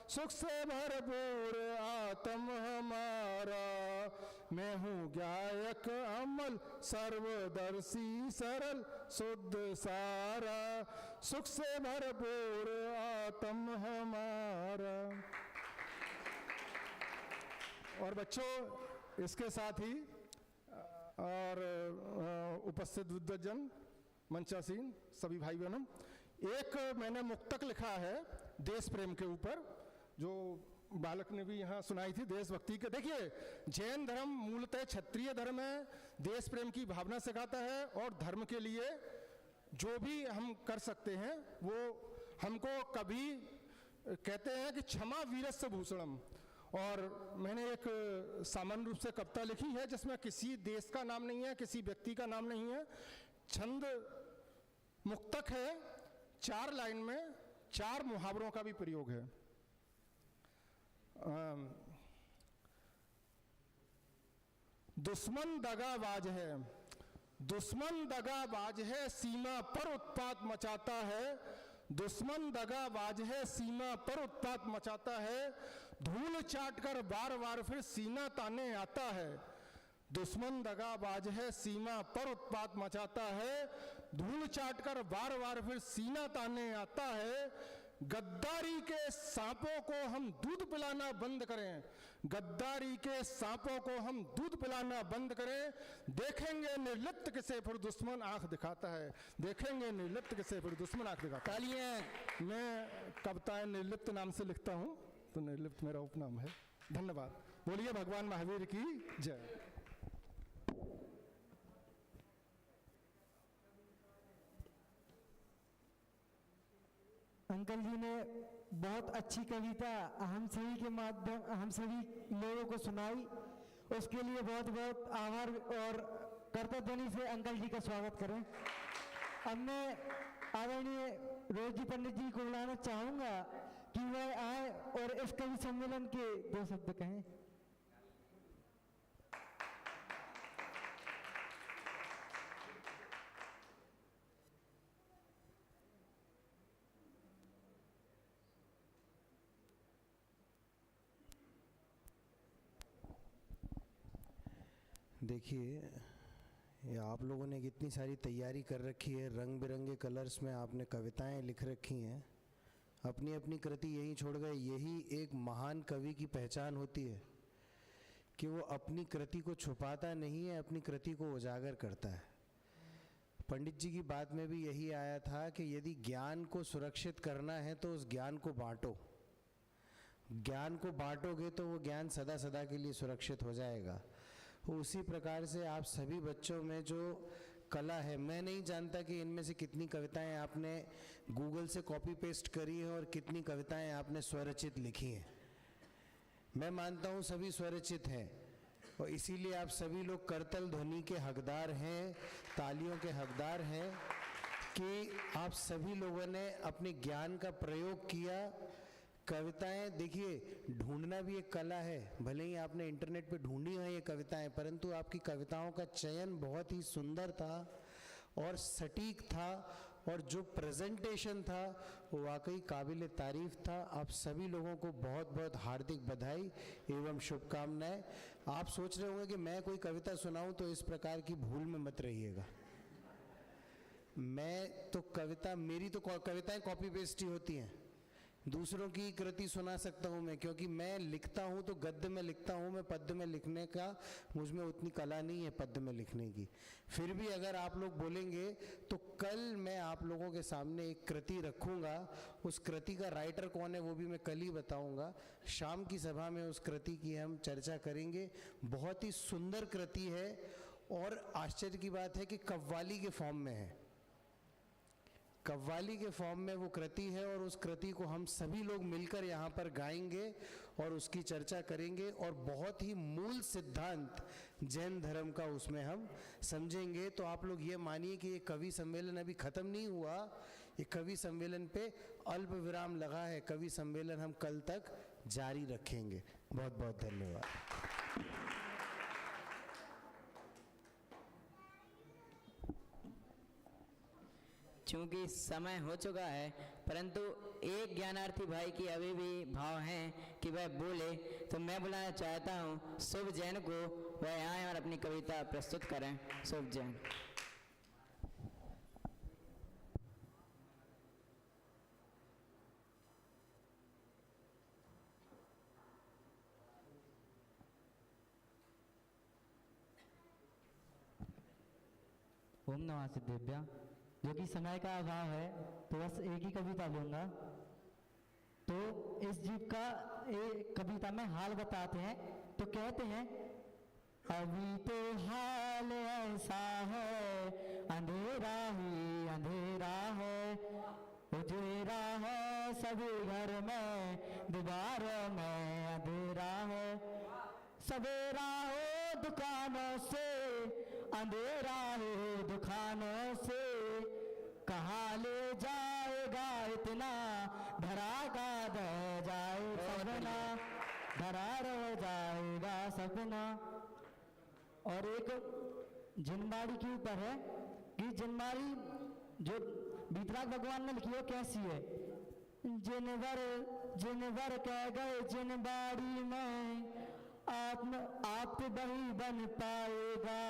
सुख से भरपूर आत्म हमारा, मैं हूँ गायक अमल सर्वदर्शी सरल शुद्ध सारा, सुख से भरपूर आत्म हमारा। और बच्चों इसके साथ ही और उपस्थित विद्वज्जन मंचासीन सभी भाई बहनों, एक मैंने मुक्तक लिखा है देश प्रेम के ऊपर, जो बालक ने भी यहाँ सुनाई थी, देशभक्ति के। देखिए, जैन धर्म मूलतः क्षत्रिय धर्म है, देश प्रेम की भावना सिखाता है, और धर्म के लिए जो भी हम कर सकते हैं वो हमको कभी कहते हैं कि क्षमा वीरस्य भूषणम। और मैंने एक सामान्य रूप से कविता लिखी है जिसमें किसी देश का नाम नहीं है, किसी व्यक्ति का नाम नहीं है, छंद मुक्तक है, 4 लाइन में 4 मुहावरों का भी प्रयोग है। दुश्मन दगाबाज है, दुश्मन दगाबाज है, सीमा पर उत्पात मचाता है, दुश्मन दगाबाज है, सीमा पर उत्पात मचाता है, धूल चाटकर बार बार फिर सीना ताने आता है। दुश्मन दगाबाज है, सीमा पर उत्पात मचाता है, धूल चाटकर बार बार फिर सीना ताने आता है। गद्दारी के सांपों को हम दूध पिलाना बंद करें, गद्दारी के सांपों को हम दूध पिलाना बंद करें, देखेंगे निर्लिप्त किसे फिर दुश्मन आंख दिखाता है, देखेंगे निर्लिप्त किसे फिर दुश्मन आंख दिखाता है। मैं कविताएं निर्लिप्त नाम से लिखता हूं, तो निर्लिप्त मेरा उपनाम है। धन्यवाद। बोलिए भगवान महावीर की जय। अंकल जी ने बहुत अच्छी कविता हम सभी के माध्यम हम सभी लोगों को सुनाई, उसके लिए बहुत बहुत आभार और कर्तव्य से अंकल जी का स्वागत करें। अब मैं आदरणीय रोहित जी पंडित जी को बुलाना चाहूँगा कि वह आए और इस कवि सम्मेलन के 2 शब्द कहें। देखिए, ये आप लोगों ने कितनी सारी तैयारी कर रखी है, रंग बिरंगे कलर्स में आपने कविताएं लिख रखी हैं, अपनी अपनी कृति यहीं छोड़ गए। यही एक महान कवि की पहचान होती है कि वो अपनी कृति को छुपाता नहीं है, अपनी कृति को उजागर करता है। पंडित जी की बात में भी यही आया था कि यदि ज्ञान को सुरक्षित करना है तो उस ज्ञान को बांटो। ज्ञान को बांटोगे तो वो ज्ञान सदा सदा के लिए सुरक्षित हो जाएगा। उसी प्रकार से आप सभी बच्चों में जो कला है, मैं नहीं जानता कि इनमें से कितनी कविताएं आपने गूगल से कॉपी पेस्ट करी हैं और कितनी कविताएं आपने स्वरचित लिखी हैं। मैं मानता हूं सभी स्वरचित हैं और इसीलिए आप सभी लोग करतल ध्वनि के हकदार हैं, तालियों के हकदार हैं कि आप सभी लोगों ने अपने ज्ञान का प्रयोग किया। कविताएं देखिए, ढूंढना भी एक कला है। भले ही आपने इंटरनेट पे ढूंढी हैं ये कविताएं, परंतु आपकी कविताओं का चयन बहुत ही सुंदर था और सटीक था और जो प्रेजेंटेशन था वो वाकई काबिल तारीफ था। आप सभी लोगों को बहुत बहुत हार्दिक बधाई एवं शुभकामनाएं। आप सोच रहे होंगे कि मैं कोई कविता सुनाऊं तो इस प्रकार की भूल में मत रहिएगा। मैं तो मेरी तो कविताएं कॉपी पेस्ट ही होती हैं। दूसरों की कृति सुना सकता हूं मैं, क्योंकि मैं लिखता हूं तो गद्य में लिखता हूं, मैं पद्य में लिखने का मुझ में उतनी कला नहीं है पद्य में लिखने की। फिर भी अगर आप लोग बोलेंगे तो कल मैं आप लोगों के सामने एक कृति रखूंगा। उस कृति का राइटर कौन है वो भी मैं कल ही बताऊंगा। शाम की सभा में उस कृति की हम चर्चा करेंगे। बहुत ही सुंदर कृति है और आश्चर्य की बात है कि कव्वाली के फॉर्म में है। कव्वाली के फॉर्म में वो कृति है और उस कृति को हम सभी लोग मिलकर यहाँ पर गाएंगे और उसकी चर्चा करेंगे और बहुत ही मूल सिद्धांत जैन धर्म का उसमें हम समझेंगे। तो आप लोग ये मानिए कि ये कवि सम्मेलन अभी खत्म नहीं हुआ, ये कवि सम्मेलन पे अल्प विराम लगा है। कवि सम्मेलन हम कल तक जारी रखेंगे। बहुत बहुत धन्यवाद। चूंकि समय हो चुका है, परंतु एक ज्ञानार्थी भाई की अभी भी भाव हैं कि वह बोले, तो मैं बुलाना चाहता हूं शुभ जैन को। वह आए और अपनी कविता प्रस्तुत करें। शुभ जैन। ओम नमः सिद्धेभ्यः। जो कि समय का अभाव है तो बस एक ही कविता लूंगा। तो इस जीव का एक कविता में हाल बताते हैं। तो कहते हैं, अभी तो हाल ऐसा है, अंधेरा ही अंधेरा है, उजेरा है सभी घर में, दीवारों में अंधेरा है, सवेरा हो दुकानों से, अंधेरा हो दुकानों से, कहाँ ले जाएगा इतना, धरा का रह जाए सपना, धरा रह जाएगा सपना। और एक जिनबाड़ी के ऊपर है कि जिनबाड़ी जो बीतराग भगवान ने लिखी है कैसी है। जिनवर कह गए जिनबाड़ी में, आप वही बन पाएगा,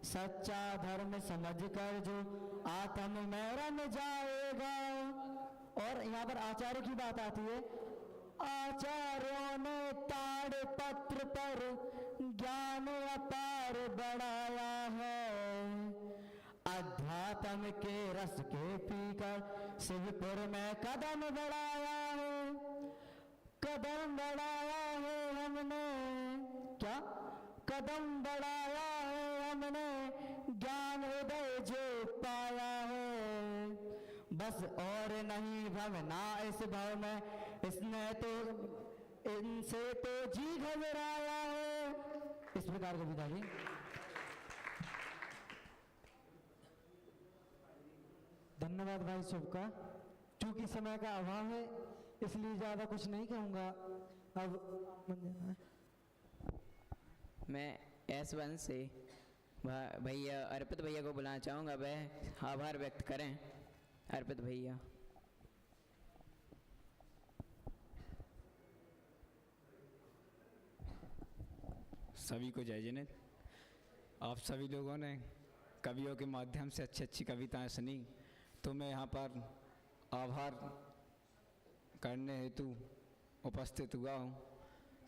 सच्चा धर्म समझकर जो आत्म में रम जाएगा। और यहाँ पर आचार्य की बात आती है। आचार्यों ने ताड़ पत्र पर ज्ञान अपार बढ़ाया है, अध्यात्म के रस के पीकर शिवपुर में कदम बढ़ाया है, कदम बढ़ाया है हमने, क्या कदम बढ़ाया है हमने, ज्ञान हृदय जो पाया है, बस और नहीं भवना इस भाव में, इसने तो इनसे तो जी घबराया है। इस प्रकार का पिताजी। धन्यवाद भाई शुभ का। चूंकि समय का अभाव है इसलिए ज़्यादा कुछ नहीं कहूँगा। अब मैं S1 से भैया अर्पित भैया को बुलाना चाहूँगा, वह आभार व्यक्त करें। अर्पित भैया। सभी को जय जिनेत। आप सभी लोगों ने कवियों के माध्यम से अच्छी अच्छी कविताएं सुनी, तो मैं यहाँ पर आभार करने हेतु उपस्थित हुआ हूँ।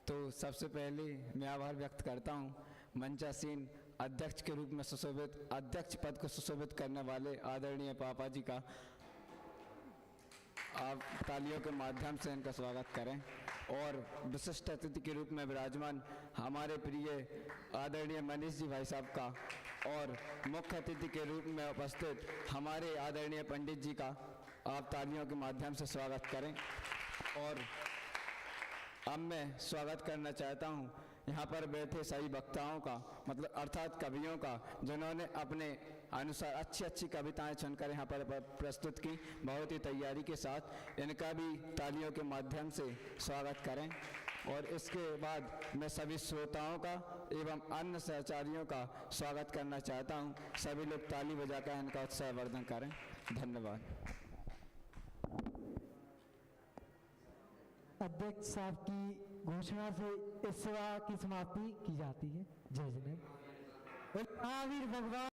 तो सबसे पहले मैं आभार व्यक्त करता हूँ मंचासीन अध्यक्ष के रूप में सुशोभित, अध्यक्ष पद को सुशोभित करने वाले आदरणीय पापा जी का। आप तालियों के माध्यम से इनका स्वागत करें। और विशिष्ट अतिथि के रूप में विराजमान हमारे प्रिय आदरणीय मनीष जी भाई साहब का, और मुख्य अतिथि के रूप में उपस्थित हमारे आदरणीय पंडित जी का आप तालियों के माध्यम से स्वागत करें। और अब मैं स्वागत करना चाहता हूं यहाँ पर बैठे सभी वक्ताओं का, मतलब अर्थात कवियों का, जिन्होंने अपने अनुसार अच्छी अच्छी कविताएं चुनकर यहाँ पर प्रस्तुत की बहुत ही तैयारी के साथ। इनका भी तालियों के माध्यम से स्वागत करें। और इसके बाद मैं सभी श्रोताओं का एवं अन्य सहचारियों का स्वागत करना चाहता हूँ। सभी लोग ताली बजाकर इनका उत्साहवर्धन करें। धन्यवाद। अध्यक्ष साहब की घोषणा से इस सेवा की समाप्ति की जाती है। जय जिनेंद्र। महावीर भगवान